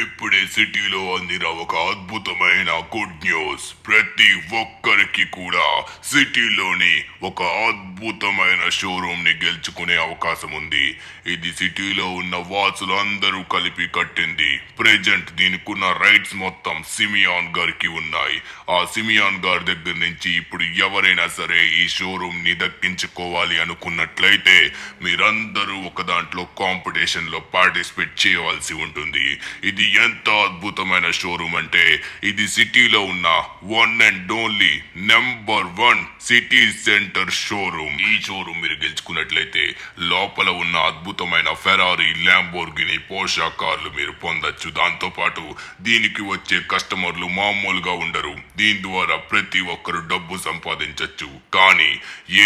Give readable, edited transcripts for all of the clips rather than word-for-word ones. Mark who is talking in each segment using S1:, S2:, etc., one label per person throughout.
S1: ఇప్పుడే సిటీలో అందిన ఒక అద్భుతమైన గుడ్ న్యూస్. ప్రతి ఒక్కరికి కూడా సిటీలోని ఒక అద్భుతమైన షోరూమ్ ని గెలుచుకునే అవకాశం ఉంది. ఇది సిటీలో ఉన్న వాసులు అందరూ కలిపి కట్టింది. ప్రెజెంట్ దీనికున్న రైట్స్ మొత్తం సిమియాన్ గారికి ఉన్నాయి. ఆ సిమియాన్ గారి దగ్గర నుంచి ఇప్పుడు ఎవరైనా సరే ఈ షోరూమ్ ని దక్కించుకోవాలి అనుకున్నట్లయితే మీరందరూ ఒక దాంట్లో కాంపిటీషన్ లో పార్టిసిపేట్ చేయవలసి ఉంటుంది. ఇది ఎంత అద్భుతమైన షోరూమ్ అంటే ఇది సిటీలో ఉన్న one and only number 1 city centre showroom. ఈ షోరూమ్ మీరు గెలుచుకున్నట్లయితే లోపల ఉన్న అద్భుతమైన ఫెరారీ, ల్యాంబోర్గిని, పోర్షా కార్లు మీరు పొందొచ్చు. దాంతో పాటు దీనికి వచ్చే కస్టమర్లు మామూలుగా ఉండరు. దీని ద్వారా ప్రతి ఒక్కరు డబ్బు సంపాదించొచ్చు. కానీ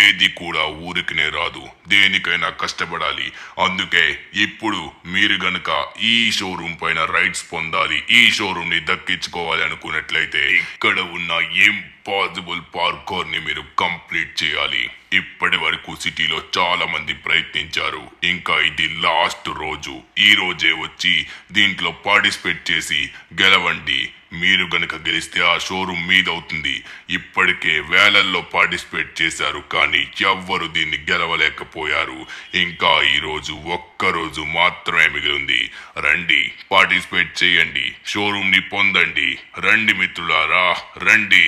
S1: ఏది కూడా ఊరికినే రాదు, దేనికైనా కష్టపడాలి. అందుకే ఇప్పుడు మీరు గనుక ఈ షోరూమ్ పైన రైట్స్ పొందాలి, ఈ షోరూమ్ ని దక్కించుకోవాలి అనుకున్నట్లయితే ఇక్కడ ఉన్న ఇంపాసిబుల్ పార్కౌర్ ని మీరు కంప్లీట్ చేయాలి. ఇప్పటి వరకు సిటీలో చాలా మంది ప్రయత్నించారు. ఇంకా ఇది లాస్ట్ రోజు. ఈ రోజే వచ్చి దీంట్లో పార్టిసిపేట్ చేసి గెలవండి. మీరు గనక గెలిస్తే ఆ షోరూమ్ మీదవుతుంది. ఇప్పటికే వేలల్లో పార్టిసిపేట్ చేశారు, కానీ ఎవ్వరు దీన్ని గెలవలేకపోయారు. ఇంకా ఈరోజు ఒక్కరోజు మాత్రమే మిగిలింది. రండి, పార్టిసిపేట్ చేయండి, షోరూమ్ ని పొందండి. రండి మిత్రులారా, రండి.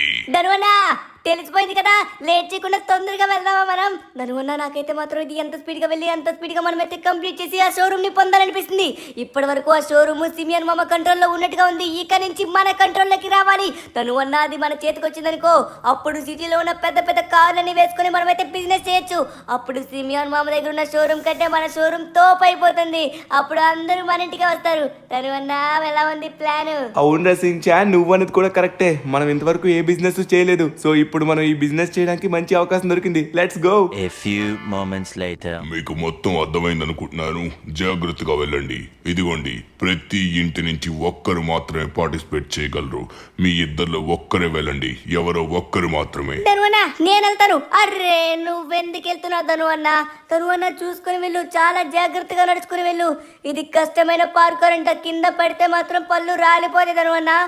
S2: తెలిసిపోయింది కదా, లేట్ చేయకుండా తొందరగా వెళ్దామా మనం? ననువన్నా నాకైతే మాత్రం ఇది ఎంత స్పీడ్ గా వెళ్ళి అంత స్పీడ్ గా మనం అయితే కంప్లీట్ చేసి ఆ షోరూమ్ ని పొందాలనిపిస్తుంది. ఇప్పటి వరకు ఆ షోరూమ్ సిమియన్ మామ కంట్రోల్లో ఉన్నట్టుగా ఉంది. ఇక నుంచి మన కంట్రోల్లోకి రావాలి. ననువన్నా అది మన చేతికి వచ్చిందనుకో, అప్పుడు సిటీలో ఉన్న పెద్ద పెద్ద కార్లని వేసుకుని మనమైతే బిజినెస్ చేయొచ్చు. అప్పుడు సిమియన్ మామ దగ్గర ఉన్న షోరూమ్ కంటే మన షోరూమ్ తోపు అయిపోతుంది. అప్పుడు అందరూ మన ఇంటికి వస్తారు. ననువన్నా ఎలా ఉంది ప్లాన్?
S3: అవునరా సించాన్, నువ్వు అనేది కూడా కరెక్టే. మనం ఇంతవరకు ఏ బిజినెస్ చేయలేదు. సో ఇప్పుడు మనం ఈ బిజినెస్ చేయడానికి మంచి అవకాశం దొరికింది. Let's go.
S4: A few moments later.
S1: మీకు మొత్తం అర్థమైంది అనుకుంటున్నాను. జాగ్రత్తగా వెళ్ళండి. ఇదిగోండి, ప్రతి ఇంటి నుంచి ఒక్కరు మాత్రమే పార్టిసిపేట్ చేయగలరు. మీ ఇద్దరిలో ఒక్కరే వెళ్ళండి, ఎవరో ఒక్కరు మాత్రమే.
S2: ధనువన్నా నేను వెళ్తాను. అర్రే నువ్వెందుకు వెళ్తున్నావు ధనువన్నా? ధనువన్నా చూసుకుని వెళ్ళు, చాలా జాగ్రత్తగా నడుచుకుని వెళ్ళు. ఇది కష్టమైన పార్కర్ అంట, కింద పడితే మాత్రం పళ్ళు రాలిపోతే ధనువన్నా.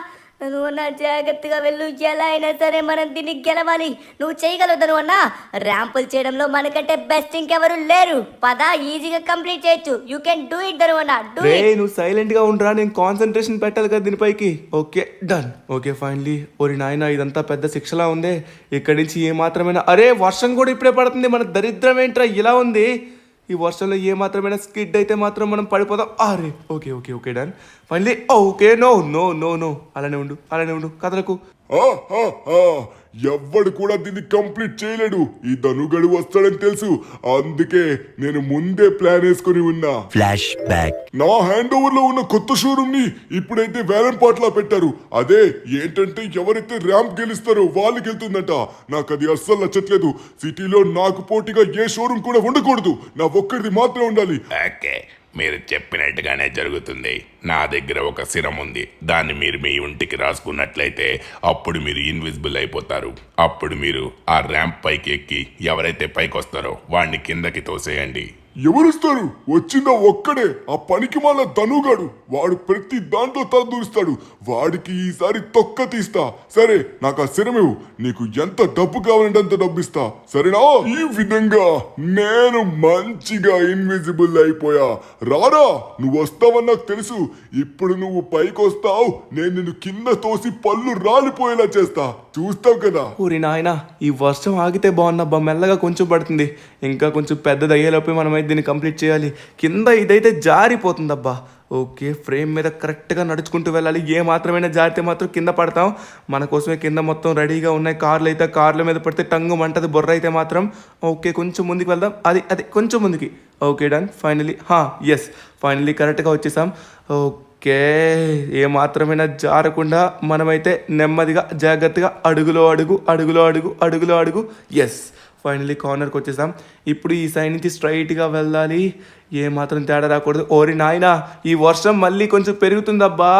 S2: నువ్వన్నా జాగ్రత్తగా వెళ్ళు. ఎలా అయినా సరే మనం దీన్ని గెలవాలి. నువ్వు చేయగలవు ధనువన్నా. ర్యాంపులు చేయడంలో మనకంటే బెస్ట్ ఇంకెవరు లేరు. పద, ఈజీగా కంప్లీట్ చేయొచ్చు. యూ కెన్ డూ ఇట్ ధనువన్నా.
S3: నువ్వు సైలెంట్ గా ఉండరా, నేను కాన్సన్ట్రేషన్ పెట్టాలి కదా దీనిపైకి. Okay done. Okay finally. ఓరి నాయన, ఇదంతా పెద్ద శిక్షలా ఉంది. ఇక్కడి నుంచి ఏ మాత్రమైనా, అరే వర్షం కూడా ఇప్పుడే పడుతుంది. మన దరిద్రం ఏంట్రా ఇలా ఉంది? ఈ వర్షంలో ఏ మాత్రమైనా స్కిడ్ అయితే మాత్రం మనం పడిపోదాం. అరే okay okay okay done finally. Okay no no no no అలానే ఉండు కదలకు.
S1: ఎవ్వడు కూడా దీన్ని కంప్లీట్ చేయలేడు. ఈ ధనుగడు వస్తాడని తెలుసు, అందుకే నేను ముందే ప్లాన్ వేసుకుని ఉన్నా.
S4: Flash back.
S1: నా హ్యాండ్ ఓవర్ లో ఉన్న కొత్త షోరూమ్ ని ఇప్పుడైతే వేలం పాటలా పెట్టారు. అదే ఏంటంటే ఎవరైతే ర్యాంప్ గెలుస్తారో వాళ్ళకి వెళ్తుందంట. నాకు అది అస్సలు నచ్చట్లేదు. సిటీలో నాకు పోటీగా ఏ షోరూమ్ కూడా ఉండకూడదు, నా ఒక్కడిది మాత్రం ఉండాలి.
S5: ఓకే, మీరు చెప్పినట్టుగానే జరుగుతుంది. నా దగ్గర ఒక సిరం ఉంది. దాన్ని మీరు మీ ఇంటికి రాసుకున్నట్లయితే అప్పుడు మీరు ఇన్విజిబుల్ అయిపోతారు. అప్పుడు మీరు ఆ ర్యాంప్ పైకి ఎక్కి ఎవరైతే పైకి వస్తారో వాడిని కిందకి తోసేయండి.
S1: ఎవరుస్తారు? వచ్చిందా ఒక్కడే, ఆ పనికి మాల ధనుగాడు. వాడు ప్రతి దాంట్లో తల దూరుస్తాడు. వాడికి ఈసారి తొక్క తీస్తా. సరే, నాకు ఆ సిరమివు. నీకు ఎంత డబ్బు కావాలంటే అంత డబ్బు ఇస్తా, సరేనా? ఈ విధంగా నేను మంచిగా ఇన్విజిబుల్ అయిపోయా. రారా, నువ్వు వస్తావని నాకు తెలుసు. ఇప్పుడు నువ్వు పైకి వస్తావు, నేను నిన్ను కింద తోసి పళ్ళు రాలిపోయేలా చేస్తా. చూస్తావు కదా.
S3: ఊరి నాయన, ఈ వర్షం ఆగితే బాగున్నబ్బా. మెల్లగా కొంచెం పడుతుంది. ఇంకా కొంచెం పెద్దది అయ్యేలోపే మనం దీన్ని కంప్లీట్ చేయాలి. కింద ఇదైతే జారిపోతుందబ్బా. ఓకే, ఫ్రేమ్ మీద కరెక్ట్గా నడుచుకుంటూ వెళ్ళాలి. ఏ మాత్రమైనా జారితే మాత్రం కింద పడతాం. మన కోసమే కింద మొత్తం రెడీగా ఉన్నాయి. కార్లు అయితే కార్ల మీద పడితే టంగు మంటది. బొర్ర అయితే మాత్రం. ఓకే, కొంచెం ముందుకు వెళ్దాం. అది కొంచెం ముందుకి. Okay done finally. Yes finally కరెక్ట్గా వచ్చేసాం. ఓకే, ఏ మాత్రమైనా జారకుండా మనమైతే నెమ్మదిగా జాగ్రత్తగా అడుగులో అడుగు. ఎస్ ఫైనలీ కార్నర్కి వచ్చేసాం. ఇప్పుడు ఈ సైడ్ నుంచి స్ట్రైట్గా వెళ్ళాలి. ఏ మాత్రం తేడా రాకూడదు. ఓరి నాయనా, ఈ వర్షం మళ్ళీ కొంచెం పెరుగుతుందబ్బా.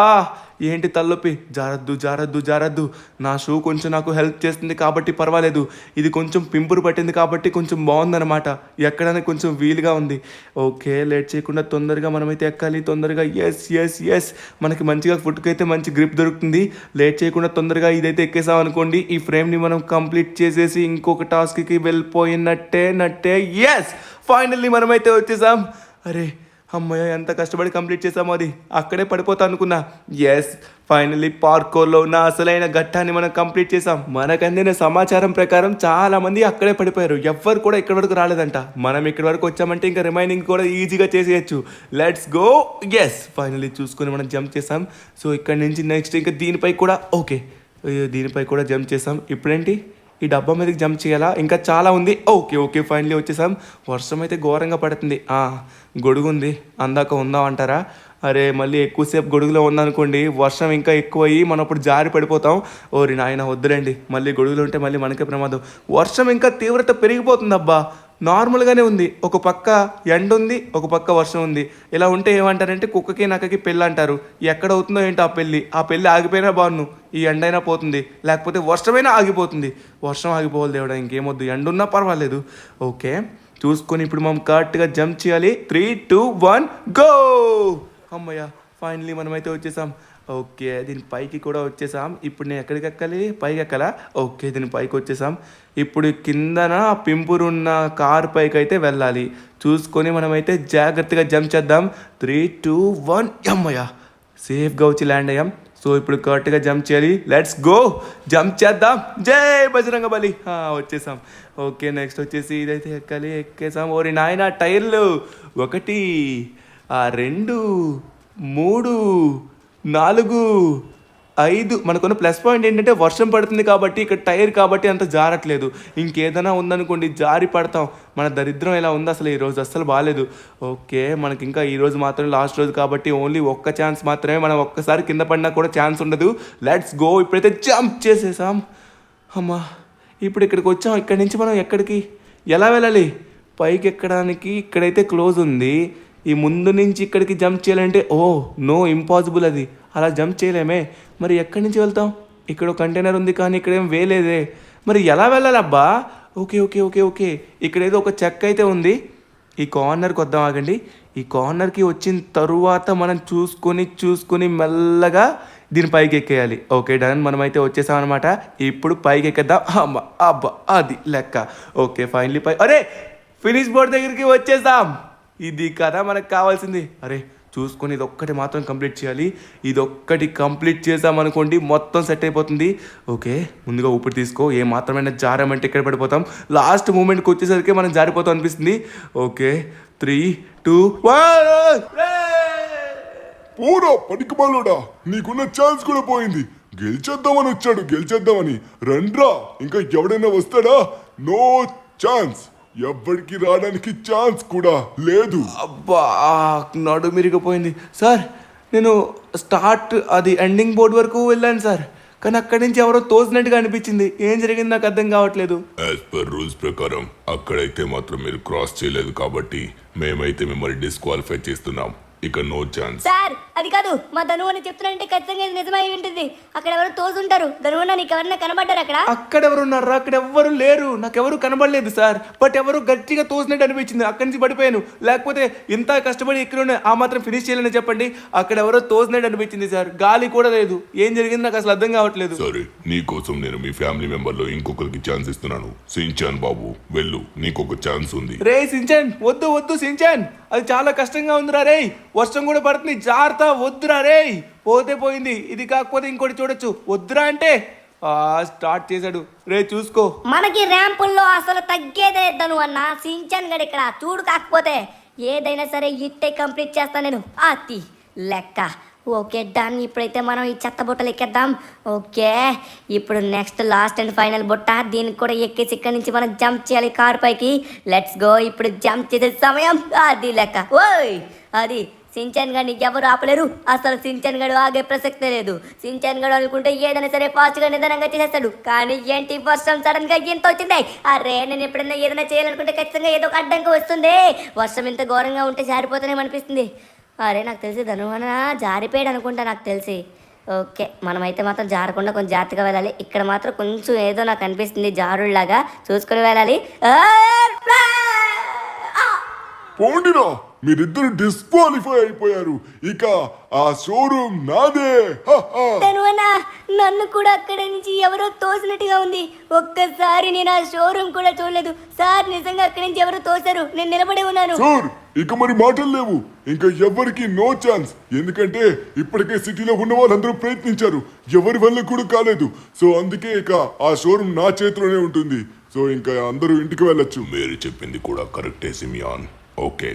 S3: ఏంటి తలనొప్పి? జారద్దు జారద్దు జారద్దు. నా షూ కొంచెం నాకు హెల్ప్ చేస్తుంది కాబట్టి పర్వాలేదు. ఇది కొంచెం పింపురు పట్టింది కాబట్టి కొంచెం బాగుందన్నమాట. ఎక్కడానికి కొంచెం వీలుగా ఉంది. ఓకే, లేట్ చేయకుండా తొందరగా మనమైతే ఎక్కాలి. తొందరగా ఎస్ ఎస్ ఎస్. మనకి మంచిగా ఫుడ్కి అయితే మంచి గ్రిప్ దొరుకుతుంది. లేట్ చేయకుండా తొందరగా ఇదైతే ఎక్కేసాం అనుకోండి, ఈ ఫ్రేమ్ని మనం కంప్లీట్ చేసేసి ఇంకొక టాస్క్కి వెళ్ళిపోయినట్టే. ఎస్, ఫైనల్లీ మనమైతే వచ్చేసాం. అరే అమ్మయ్య, ఎంత కష్టపడి కంప్లీట్ చేసామో అది అక్కడే పడిపోతా అనుకున్నా. ఎస్, ఫైనల్లీ పార్కోర్లో ఉన్న అసలైన ఘట్టాన్ని మనం కంప్లీట్ చేసాం. మనకు అందిన సమాచారం ప్రకారం చాలా మంది అక్కడే పడిపోయారు. ఎవ్వరు కూడా ఇక్కడి వరకు రాలేదంట. మనం ఇక్కడి వరకు వచ్చామంటే ఇంకా రిమైనింగ్ కూడా ఈజీగా చేసేయచ్చు. Let's go. ఎస్, ఫైనల్లీ చూసుకొని మనం జంప్ చేసాం. సో ఇక్కడ నుంచి నెక్స్ట్ ఇంకా దీనిపై కూడా ఓకే, దీనిపై కూడా జంప్ చేసాం. ఇప్పుడేంటి ఈ డబ్బా మీదకి జంప్ చేయాలా? ఇంకా చాలా ఉంది. ఓకే ఓకే, ఫైనల్లీ వచ్చేసాం. వర్షం అయితే ఘోరంగా పడుతుంది. గొడుగు ఉంది, అందాక ఉందాం అంటారా? అరే మళ్ళీ ఎక్కువసేపు గొడుగులో ఉందనుకోండి, వర్షం ఇంకా ఎక్కువ అయ్యి మనం అప్పుడు జారి పడిపోతాం. ఓరి నాయన వద్దులేండి, మళ్ళీ గొడుగులో ఉంటే మళ్ళీ మనకే ప్రమాదం. వర్షం ఇంకా తీవ్రత పెరిగిపోతుంది అబ్బా. నార్మల్గానే ఉంది, ఒక పక్క ఎండ ఉంది, ఒక పక్క వర్షం ఉంది. ఇలా ఉంటే ఏమంటారంటే కుక్కకి నక్కకి పెళ్ళి అంటారు. ఎక్కడ అవుతుందో ఏంటో ఆ పెళ్ళి ఆగిపోయినా బాగున్ను, ఈ ఎండైనా పోతుంది, లేకపోతే వర్షమైనా ఆగిపోతుంది. వర్షం ఆగిపోవాలి దేవుడా, ఇంకేమొద్దు, ఎండ ఉన్నా పర్వాలేదు. ఓకే, చూసుకొని ఇప్పుడు మనం కరెక్ట్గా జంప్ చేయాలి. 3, 2, 1 గో. అమ్మయ్య, ఫైనలీ మనమైతే వచ్చేసాం. ఓకే, దీని పైకి కూడా వచ్చేసాం. ఇప్పుడు నేను ఎక్కడికి ఎక్కాలి? పైకి ఎక్కాలా? ఓకే, దీని పైకి వచ్చేసాం. ఇప్పుడు కిందన పింపురున్న కార్ పైకి అయితే వెళ్ళాలి. చూసుకొని మనమైతే జాగ్రత్తగా జంప్ చేద్దాం. 3, 2, 1 అమ్మయ్య, సేఫ్గా వచ్చి ల్యాండ్ అయ్యాం. సో ఇప్పుడు కరెక్ట్గా జంప్ చేయాలి. లెట్స్ గో, జంప్ చేద్దాం. జై బజరంగ బలి. వచ్చేసాం. ఓకే, నెక్స్ట్ వచ్చేసి ఇదైతే ఎక్కాలి. ఎక్కేసాం. ఓరి నాయన, టైర్లు 1, 2, 3, 4, 5. మనకున్న ప్లస్ పాయింట్ ఏంటంటే వర్షం పడుతుంది కాబట్టి ఇక్కడ టైర్ కాబట్టి అంత జారట్లేదు. ఇంకేదైనా ఉందనుకోండి జారి పడతాం. మన దరిద్రం ఎలా ఉంది అసలు, ఈరోజు అస్సలు బాగాలేదు. ఓకే, మనకి ఇంకా ఈరోజు మాత్రం లాస్ట్ రోజు కాబట్టి ఓన్లీ ఒక్క ఛాన్స్ మాత్రమే. మనం ఒక్కసారి కింద పడినా కూడా ఛాన్స్ ఉండదు. Let's go. ఇప్పుడైతే జంప్ చేసేసాం. అమ్మా, ఇప్పుడు ఇక్కడికి వచ్చాం. ఇక్కడి నుంచి మనం ఎక్కడికి ఎలా వెళ్ళాలి? పైకి ఎక్కడానికి ఇక్కడైతే క్లోజ్ ఉంది. ఈ ముందు నుంచి ఇక్కడికి జంప్ చేయాలంటే నో, ఇంపాసిబుల్. అది అలా జంప్ చేయలేమే. మరి ఎక్కడి నుంచి వెళ్తాం? ఇక్కడ ఒక కంటైనర్ ఉంది కానీ ఇక్కడ ఏం వేలేదే. మరి ఎలా వెళ్ళాలబ్బా? ఓకే ఓకే ఓకే ఓకే, ఇక్కడ ఏదో ఒక చెక్క అయితే ఉంది. ఈ కార్నర్కి వద్దాం, ఆగండి. ఈ కార్నర్కి వచ్చిన తరువాత మనం చూసుకొని మెల్లగా దీని పైకి ఎక్కేయాలి. Okay, done. మనమైతే వచ్చేసాం అనమాట. ఇప్పుడు పైకి ఎక్కేద్దాం. అబ్బా, అది లెక్క. ఓకే, ఫైనలీ అరే ఫినిష్ బోర్డ్ దగ్గరికి వచ్చేసాం. ఇది కదా మనకు కావాల్సింది. అరే చూసుకొని ఇదొక్కటి మాత్రం కంప్లీట్ చేయాలి. ఇదొక్కటి కంప్లీట్ చేసామనుకోండి మొత్తం సెట్ అయిపోతుంది. ఓకే, ముందుగా ఊపిరి తీసుకో. ఏ మాత్రమైనా జారామంటే ఇక్కడ పడిపోతాం. లాస్ట్ మూమెంట్కి వచ్చేసరికి మనం జారిపోతాం అనిపిస్తుంది. ఓకే, 3, 2, 1.
S1: పూరా పనికిమాలోడా, నీకున్న ఛాన్స్ కూడా పోయింది. గెలిచేద్దామని వచ్చాడు, గెలిచేద్దామని. రండ్రా, ఇంకా ఎవడైనా వస్తాడా? No chance. ఎవ్వడికి రావడానికి ఛాన్స్ కూడా లేదు.
S3: అబ్బా, నడుమిరిగిపోయింది సార్. నేను అది ఎండింగ్ బోర్డు వరకు వెళ్ళాను సార్, కానీ అక్కడి నుంచి ఎవరో తోసినట్టుగా అనిపించింది. ఏం జరిగింది నాకు అర్థం కావట్లేదు.
S1: యాజ్ పర్ రూల్స్ ప్రకారం అక్కడైతే మాత్రం మీరు క్రాస్ చేయలేదు కాబట్టి మేమైతే మిమ్మల్ని డిస్క్వాలిఫై చేస్తున్నాం. ఇక నో ఛాన్స్.
S2: సార్ అది కాదు, మా ధనువని చెప్తున్నారంటే ఖచ్చితంగా ఇది నిజమై ఉంటుంది. అక్కడ ఎవరు తోసుంటారు. ధనువన్న నీకు ఎవరన్నా కనబడ్డారు అక్కడ?
S3: అక్కడ ఎవరున్నారా? అక్కడ ఎవ్వరు లేరు, నాకు ఎవరు కనబడలేదు సార్. బట్ ఎవరు గట్టిగా తోసినట్టు అనిపించింది. అక్కడి నుంచి పడిపోయాను. లేకపోతే ఇంత కష్టపడి ఇక్కడ ఆ మాత్రం ఫినిష్ చేయాలని చెప్పండి. అక్కడ ఎవరో తోసినట్టు అనిపించింది సార్. గాలి కూడా లేదు. ఏం జరిగింది నాకు అసలు అర్థం కావట్లేదు.
S1: సరే, నీకోసం నేను మీ ఫ్యామిలీ మెంబర్లో ఇంకొకరికి ఛాన్స్ ఇస్తున్నాను. సించాన్ బాబు, వెళ్ళు, నీకొక ఛాన్స్ ఉంది.
S3: రే సించాన్, వద్దు సించాన్, అది చాలా కష్టంగా ఉందిరా రే. వర్షం కూడా పడుతుంది, జాగ్రత్త. వద్దురా రే, పోతే పోయింది. ఇది కాకపోతే ఇంకోటి చూడొచ్చు. వద్దురా అంటే స్టార్ట్ చేశాడు. రే చూసుకో,
S2: మనకి ర్యాంపుల్లో అసలు తగ్గేదే ధనువన్న. సించాన్ గడి ఇక్కడ చూడు. కాకపోతే ఏదైనా సరే ఇట్టే కంప్లీట్ చేస్తాను నేను. అతి లెక్క. Okay done. ఇప్పుడైతే మనం ఈ చెత్త బుట్టలు ఎక్కేద్దాం. ఓకే, ఇప్పుడు నెక్స్ట్ లాస్ట్ అండ్ ఫైనల్ బుట్ట. దీనికి కూడా ఎక్కేసి ఇక్కడ నుంచి మనం జంప్ చేయాలి కార్ పైకి. Let's go. ఇప్పుడు జంప్ చేసే సమయం. అది లెక్క. ఓయ్, అది సించాన్ గడిని ఎవరు ఆపలేరు. అసలు సించాన్ గడు ఆగే ప్రసక్తే లేదు. సించాన్ గడు అనుకుంటే ఏదైనా సరే ఫాస్ట్గా నిదానంగా చేసేస్తాడు. కానీ ఏంటి వర్షం సడన్ గా ఎంత వచ్చింది. అరే నేను ఎప్పుడైనా ఏదైనా చేయాలనుకుంటే ఖచ్చితంగా ఏదో ఒక అడ్డంకి వస్తుంది. వర్షం ఇంత ఘోరంగా ఉంటే జారిపోతానేమో అనిపిస్తుంది. అరే నాకు తెలిసి ధనువన జారిపోయాడు అనుకుంటా. నాకు తెలిసి ఓకే, మనమైతే మాత్రం జారకుండా కొంచెం జాగ్రత్తగా వెళ్ళాలి. ఇక్కడ మాత్రం కొంచెం ఏదో నాకు అనిపిస్తుంది జారుడులాగా, చూసుకొని వెళ్ళాలి.
S1: పోండిరా, మీరిద్దరు డిస్క్వాలిఫై అయిపోయారు. ఇక ఆ షోరూమ్ నాదే.
S2: తనువనా, నన్ను కూడా అక్కడి నుంచి ఎవరో తోసినట్టుగా ఉంది. ఒక్కసారి నేను ఆ షోరూమ్ కూడా చూడలేదు సార్. నిజంగా అక్కడి నుంచి ఎవరో తోశారు, నేను నిలబడి ఉన్నాను.
S1: సార్, ఇక మరి మాటలు లేవు. ఇంకా ఎవరికి నో ఛాన్స్. ఎందుకంటే ఇప్పటికే సిటీలో ఉన్న వాళ్ళందరూ ప్రయత్నించారు, ఎవరి వల్ల కూడా కాలేదు. సో అందుకే ఇక ఆ షోరూమ్ నా చేతిలోనే ఉంటుంది. సో ఇంకా అందరూ ఇంటికి వెళ్ళొచ్చు. మీరు చెప్పింది కూడా కరెక్టే సిమియాన్. ఓకే,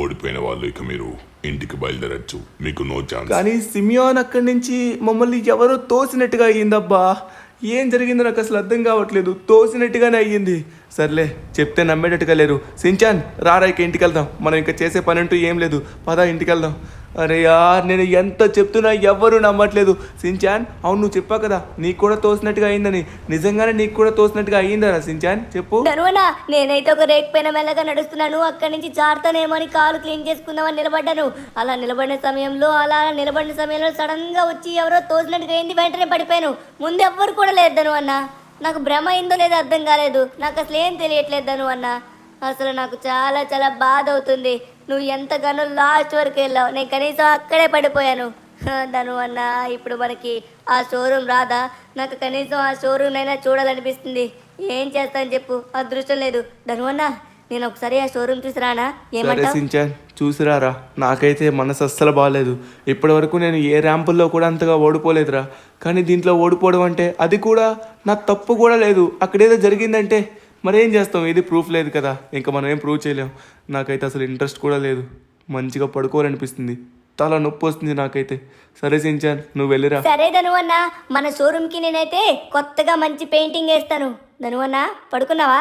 S1: ఓడిపోయిన వాళ్ళు ఇక మీరు ఇంటికి బయలుదేరచ్చు. మీకు నో ఛాన్స్.
S3: కానీ సిమియాన్ అక్కడి నుంచి మమ్మల్ని ఎవరో తోసినట్టుగా అయ్యిందబ్బా. ఏం జరిగిందో నాకు అసలు అర్థం కావట్లేదు. తోసినట్టుగానే అయ్యింది. సర్లే, చెప్తే నమ్మేటట్టుగా లేరు. సించాన్ రారా, ఇక ఇంటికి వెళ్దాం. మనం ఇంకా చేసే పని అంటూ ఏం లేదు, పదా ఇంటికి వెళ్దాం. అరే యార్, నేను ఎంత చెప్తున్నా ఎవ్వరూ నమ్మట్లేదు. సించాన్, అవును నువ్వు చెప్పావు కదా నీకు కూడా తోసినట్టుగా అయిందని. నిజంగానే నీకు కూడా తోసినట్టుగా అయ్యిందా సించాన్? చెప్పు.
S2: ధనువనా, నేనైతే ఒక రేక్ పైన మెల్లగా నడుస్తున్నాను. అక్కడి నుంచి జారుతానేమో అని కాలు క్లీన్ చేసుకుందామని నిలబడ్డాను. అలా నిలబడిన సమయంలో సడన్ గా వచ్చి ఎవరో తోసినట్టుగా అయింది. వెంటనే పడిపోయాను. ముందు ఎవ్వరు కూడా లేదు ధనువన్నా. నాకు భ్రమ అయిందో లేదో అర్థం కాలేదు. నాకు అసలు ఏం తెలియట్లేదు ధనువన్నా. అసలు నాకు చాలా చాలా బాధ అవుతుంది. నువ్వు ఎంతగానో లాస్ట్ వరకు వెళ్ళావు, నేను కనీసం అక్కడే పడిపోయాను. ధనువన్నా, ఇప్పుడు మనకి ఆ షోరూమ్ రాదా? నాకు కనీసం ఆ షోరూమ్ అయినా చూడాలనిపిస్తుంది. ఏం చేస్తాను చెప్పు, అదృష్టం లేదు. ధనువన్నా, నేను ఒకసారి ఆ షోరూమ్ చూసి రానా?
S3: సరే
S2: ఏమంటావ్?
S3: సించాన్, చూసిరారా. నాకైతే మనసు అస్సలు బాగాలేదు. ఇప్పటి వరకు నేను ఏ ర్యాంపుల్లో కూడా అంతగా ఓడిపోలేదురా. కానీ దీంట్లో ఓడిపోవడం అంటే అది కూడా నా తప్పు కూడా లేదు. అక్కడేదో జరిగిందంటే మరేం చేస్తాం? ఇది ప్రూఫ్ లేదు కదా, ఇంకా మనం ఏం ప్రూవ్ చేయలేం. నాకైతే అసలు ఇంట్రెస్ట్ కూడా లేదు. మంచిగా పడుకోవాలనిపిస్తుంది. తల నొప్పి వస్తుంది నాకైతే. సరే సించాన్, నువ్వు వెళ్ళిరా.
S2: సరే ధనువన్నా, మన షోరూమ్కి నేనైతే కొత్తగా మంచి పెయింటింగ్ వేస్తాను. ధనువన్నా, పడుకున్నావా?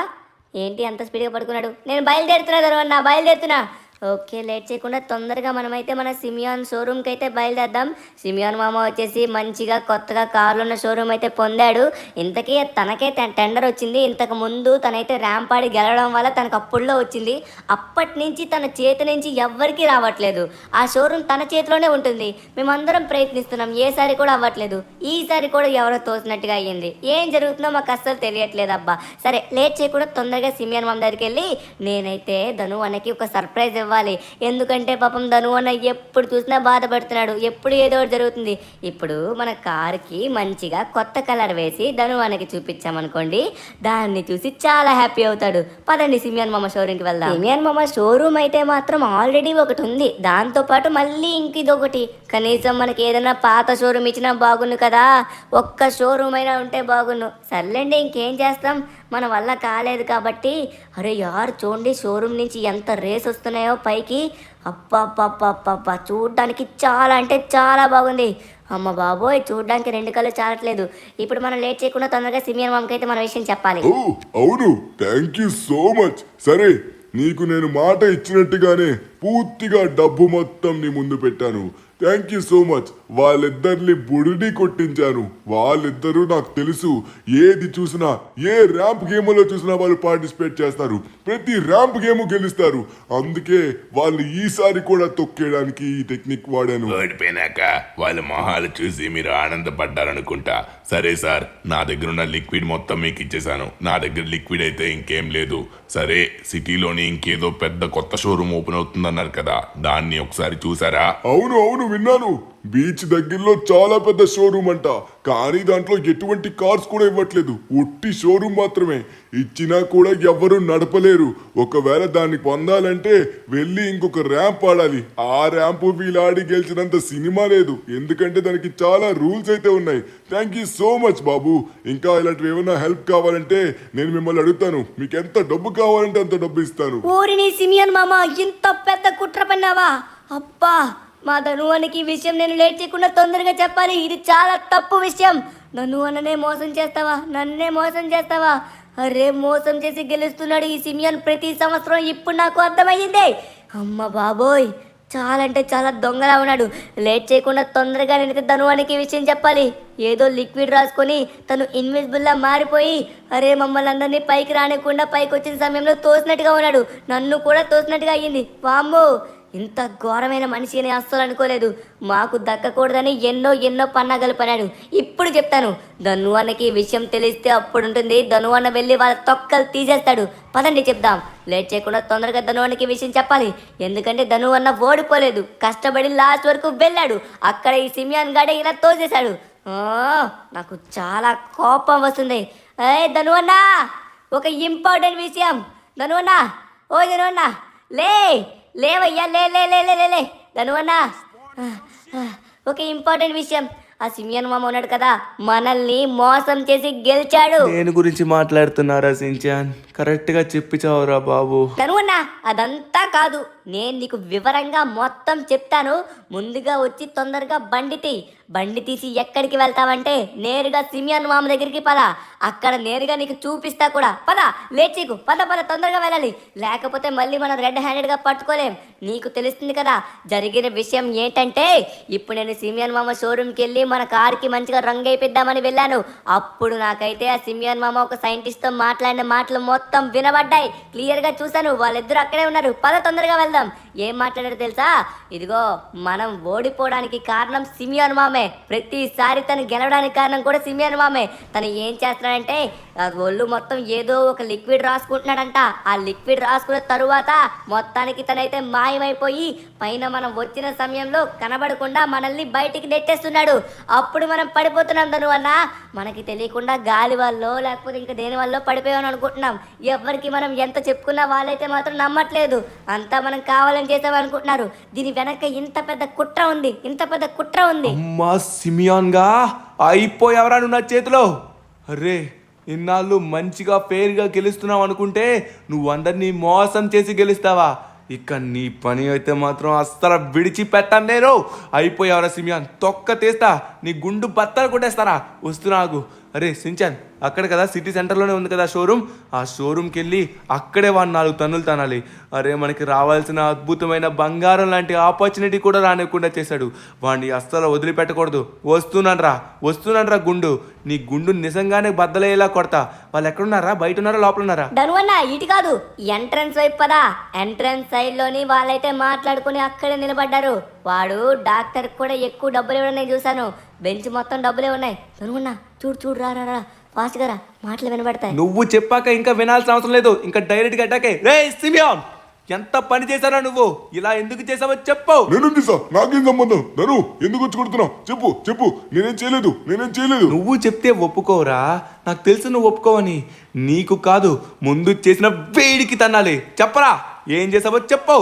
S2: ఏంటి అంత స్పీడ్గా పడుకున్నాడు? నేను బయలుదేరుతున్నా ధనువన్నా, బయలుదేరుతున్నా. ఓకే, లేట్ చేయకుండా తొందరగా మనమైతే మన సిమియాన్ షోరూమ్కి అయితే బయలుదేద్దాం. సిమియాన్ మామ వచ్చేసి మంచిగా కొత్తగా కార్లు ఉన్న షోరూమ్ అయితే పొందాడు. ఇంతకీ తనకే టెండర్ వచ్చింది. ఇంతకు ముందు తనైతే ర్యాంప్ ఆడి గెలవడం వల్ల తనకు అప్పుడులో వచ్చింది. అప్పటి నుంచి తన చేతి నుంచి ఎవ్వరికీ రావట్లేదు. ఆ షోరూమ్ తన చేతిలోనే ఉంటుంది. మేమందరం ప్రయత్నిస్తున్నాం, ఏసారి కూడా అవ్వట్లేదు. ఈసారి కూడా ఎవరో తోసినట్టుగా అయ్యింది. ఏం జరుగుతుందో మాకు అస్సలు తెలియట్లేదు అబ్బా. సరే, లేట్ చేయకుండా తొందరగా సిమియాన్ మామ దగ్గరికి వెళ్ళి నేనైతే ధనువన్నకి ఒక సర్ప్రైజ్ ఇవ్వాలి. ఎందుకంటే పాపం ధనువన్న ఎప్పుడు చూసినా బాధపడుతున్నాడు, ఎప్పుడు ఏదో ఒకటి జరుగుతుంది. ఇప్పుడు మన కార్కి మంచిగా కొత్త కలర్ వేసి ధనువన్నకి చూపించామనుకోండి, దాన్ని చూసి చాలా హ్యాపీ అవుతాడు. పదండి సిమియాన్ మామ షోరూమ్కి వెళ్దాం. సిమియాన్ మామ షోరూమ్ అయితే మాత్రం ఆల్రెడీ ఒకటి ఉంది, దాంతో పాటు మళ్ళీ ఇంక ఇదొకటి. కనీసం మనకి ఏదైనా పాత షోరూమ్ ఇచ్చినా బాగుండు కదా, ఒక్క షోరూమ్ అయినా ఉంటే బాగుండు. సర్లేండి, ఇంకేం చేస్తాం, మన వల్ల కాలేదు కాబట్టి. అరే యార్, చూడండి షోరూమ్ నుంచి ఎంత రేస్ వస్తున్నాయో పైకి. అప్ప చూడ్డానికి చాలా అంటే చాలా బాగుంది. అమ్మ బాబోయ్, చూడ్డానికి రెండు కళ్ళు చాలట్లేదు. ఇప్పుడు మనం లేట్ చేయకుండా తొందరగా సిమియన్ మామకి అయితే మన విషయం చెప్పాలి.
S1: ఓ అవును, థ్యాంక్ యూ సో మచ్. సరే, నీకు నేను మాట ఇచ్చినట్టుగానే పూర్తిగా డబ్బు మొత్తం నీ ముందు పెట్టాను. Thank you so much. వాళ్ళిద్దరిని బుడిడి కొట్టించాను. వాళ్ళిద్దరూ నాకు తెలుసు, ఏది చూసినా, ఏ ర్యాంప్ గేమ్లో చూసినా వాళ్ళు పార్టిసిపేట్ చేస్తారు. ప్రతి ర్యాంప్ గేమ్ గెలుస్తారు. అందుకే వాళ్ళు ఈసారి కూడా తొక్కేయడానికి ఈ టెక్నిక్ వాడాను.
S5: ఓడిపోయినాక వాళ్ళ మొహాలు చూసి మీరు ఆనందపడ్డారనుకుంటా. సరే సార్, నా దగ్గర ఉన్న లిక్విడ్ మొత్తం మీకు ఇచ్చేసాను. నా దగ్గర లిక్విడ్ అయితే ఇంకేం లేదు. సరే, సిటీలోని ఇంకేదో పెద్ద కొత్త షోరూమ్ ఓపెన్ అవుతుందన్నారు కదా, దాన్ని ఒకసారి చూసారా?
S1: అవును అవును, విన్నాను. బీచ్ దగ్గరలో చాలా పెద్ద షోరూమ్ అంట. కానీ దాంట్లో ఎటువంటి కార్స్ కూడా ఇవ్వట్లేదు, ఒట్టి షోరూమ్ మాత్రమే. ఇచ్చినా కూడా ఎవ్వరూ నడపలేరు. ఒకవేళ దాన్ని పొందాలంటే వెళ్ళి ఇంకొక ర్యాంప్ ఆడాలి. ఆ ర్యాంపు వీలాడి గెలిచినంత సినిమా లేదు, ఎందుకంటే దానికి చాలా రూల్స్ అయితే ఉన్నాయి. థ్యాంక్ యూ సో మచ్ బాబు. ఇంకా ఇలాంటివి ఏమైనా హెల్ప్ కావాలంటే నేను మిమ్మల్ని అడుగుతాను. మీకు ఎంత డబ్బు కావాలంటే అంత డబ్బు ఇస్తాను.
S2: ఊరిని సిమియన్ మామ, ఇంత పెద్ద కుట్ర పన్నావా? అబ్బా, మా ధనువన్నకి ఈ విషయం నేను లేట్ చేయకుండా తొందరగా చెప్పాలి. ఇది చాలా తప్పు విషయం. నన్నే మోసం చేస్తావా? అరే, మోసం చేసి గెలుస్తున్నాడు ఈ సిమియన్ ప్రతి సంవత్సరం. ఇప్పుడు నాకు అర్థమయ్యింది. అమ్మ బాబోయ్, చాలా అంటే చాలా దొంగలా ఉన్నాడు. లేట్ చేయకుండా తొందరగా నేను ధనువన్నకి ఈ విషయం చెప్పాలి. ఏదో లిక్విడ్ రాసుకొని తను ఇన్విజిబుల్లా మారిపోయి, అరే మమ్మల్ని అందరినీ పైకి రానికుండా పైకి వచ్చిన సమయంలో తోసినట్టుగా ఉన్నాడు. నన్ను కూడా తోసినట్టుగా అయ్యింది. వామ్మో, ఇంత ఘోరమైన మనిషి అని అస్సలు అనుకోలేదు. మాకు దక్కకూడదని ఎన్నో పన్నాగలు పన్నాడు. ఇప్పుడు చెప్తాను, ధను అన్నకి ఈ విషయం తెలిస్తే అప్పుడు ఉంటుంది. ధను అన్న వెళ్ళి వాళ్ళ తొక్కలు తీసేస్తాడు. పదండి చెప్దాం. లేట్ చేయకుండా తొందరగా ధను అన్నకి ఈ విషయం చెప్పాలి. ఎందుకంటే ధను అన్న ఓడిపోలేదు, కష్టపడి లాస్ట్ వరకు వెళ్ళాడు. అక్కడ ఈ సిమియాన్ గాడే ఇలా తోసేశాడు. నాకు చాలా కోపం వస్తుంది. ధను అన్న, ఒక ఇంపార్టెంట్ విషయం. ధను అన్న, ఓ ధను అన్న, లేవయ్యా, లే ధను అన్న, ఒక ఇంపార్టెంట్ విషయం. ఆ సిమియన్ మామ ఉన్నాడు కదా, మనల్ని మోసం చేసి గెలిచాడు.
S3: దేని గురించి మాట్లాడుతున్నారా సించాన్? కరెక్ట్గా చెప్పిచావురా బాబు.
S2: ధను అన్న, అదంతా కాదు, నేను నీకు వివరంగా మొత్తం చెప్తాను. ముందుగా వచ్చి తొందరగా బండి తీసి ఎక్కడికి వెళ్తావంటే నేరుగా సిమియన్ మామ దగ్గరికి పద. అక్కడ నేరుగా నీకు చూపిస్తా కూడా. పద, లేచికు, పద తొందరగా వెళ్ళాలి. లేకపోతే మళ్ళీ మనం రెడ్ హ్యాండెడ్గా పట్టుకోలేం. నీకు తెలుస్తుంది కదా జరిగిన విషయం ఏంటంటే, ఇప్పుడు నేను సిమియన్ మామ షోరూమ్కి వెళ్ళి మన కార్కి మంచిగా రంగు వేయిద్దామని వెళ్ళాను. అప్పుడు నాకైతే ఆ సిమియన్ మామ ఒక సైంటిస్ట్తో మాట్లాడిన మాటలు మొత్తం వినబడ్డాయి. క్లియర్గా చూశాను. వాళ్ళిద్దరూ అక్కడే ఉన్నారు. పద, తొందరగా వెళ్దాం. ఏం మాట్లాడారు తెలుసా? ఇదిగో, మనం ఓడిపోవడానికి కారణం సిమియన్ మామే. ప్రతిసారి తను గెలవడానికి కారణం కూడా సిమియన్ మామే. తను ఏం చేస్తున్నాడంటే, ఒళ్ళు మొత్తం ఏదో ఒక లిక్విడ్ రాసుకుంటున్నాడంట. ఆ లిక్విడ్ రాసుకున్న తరువాత మొత్తానికి తనైతే మాయమైపోయి పైన మనం వచ్చిన సమయంలో కనబడకుండా మనల్ని బయటికి నెట్టేస్తున్నాడు. అప్పుడు మనం పడిపోతున్నాం ధను అన్న. మనకి తెలియకుండా గాలి వల్ల లేకపోతే ఇంకా దేని వల్ల పడిపోయామని అనుకుంటున్నాం. ఎవరికి మనం ఎంత చెప్పుకున్నా వాళ్ళైతే మాత్రం నమ్మట్లేదు. అంతా మనం కావాలని చేసాం అనుకుంటున్నారు. దీని వెనక ఇంత పెద్ద కుట్ర ఉంది.
S3: అమ్మా సిమియాన్గా అయిపోయావరా నువ్వు నా చేతిలో. అరే, ఇన్నాళ్ళు మంచిగా ఫెయిర్గా గెలుస్తున్నావు అనుకుంటే నువ్వు అందరినీ మోసం చేసి గెలుస్తావా? ఇక నీ పని అయితే మాత్రం అస్సలు విడిచిపెట్టాను నేను. అయిపోయావరా సిమియాన్, తొక్క తీస్తా, నీ గుండు బత్తలు కొట్టేస్తారా. వస్తున్నాగు. అరే సించాన్, అక్కడ కదా సిటీ సెంటర్లోనే ఉంది కదా షోరూమ్. ఆ షోరూమ్కి వెళ్ళి అక్కడే వాడిని 4 తన్నులు తనాలి. అరే, మనకి రావాల్సిన అద్భుతమైన బంగారం లాంటి ఆపర్చునిటీ కూడా రానివ్వకుండా చేశాడు. వాడిని అస్సలు వదిలిపెట్టకూడదు. వస్తున్నాను రా గుండు. నీ గుండు నిజంగానే బద్దలయ్యేలా కొడతా. వాళ్ళు ఎక్కడున్నారా? బయట ఉన్నారా, లోపల ఉన్నారా?
S2: ధను అన్న, ఇటు కాదు, ఎంట్రన్స్ వైపు పదా. ఎంట్రన్స్ సైడ్ లోని వాళ్ళైతే మాట్లాడుకుని అక్కడే నిలబడ్డారు. వాడు డాక్టర్ కూడా ఎక్కువ డబ్బులు ఇవ్వడం నేను చూశాను. బెంచ్ మొత్తం డబ్బులే ఉన్నాయి. ధను అన్న, చూడు రా ఫాస్ట్ గా రా, మాటలు వినబడతాయి.
S3: నువ్వు చెప్పాక ఇంకా వినాల్సిన అవసరం లేదు. ఇంకా డైరెక్ట్ గా అటాకే. రే సిమియాన్, ఎంత పని చేశారా నువ్వు? ఇలా ఎందుకు చేసావో చెప్పు.
S1: నేనేం చేసా? నాకేం సంబంధం? ధను, ఎందుకు వచ్చి కొడుతున్నావు? చెప్పు. నేనేం చేయలేదు.
S3: నువ్వు చెప్తే ఒప్పుకోరా? నాకు తెలుసు నువ్వు ఒప్పుకోవని. నీకు కాదు, ముందు చేసిన వేడికి తన్నాలి. చెప్పరా, ఏం చేసావో చెప్పు.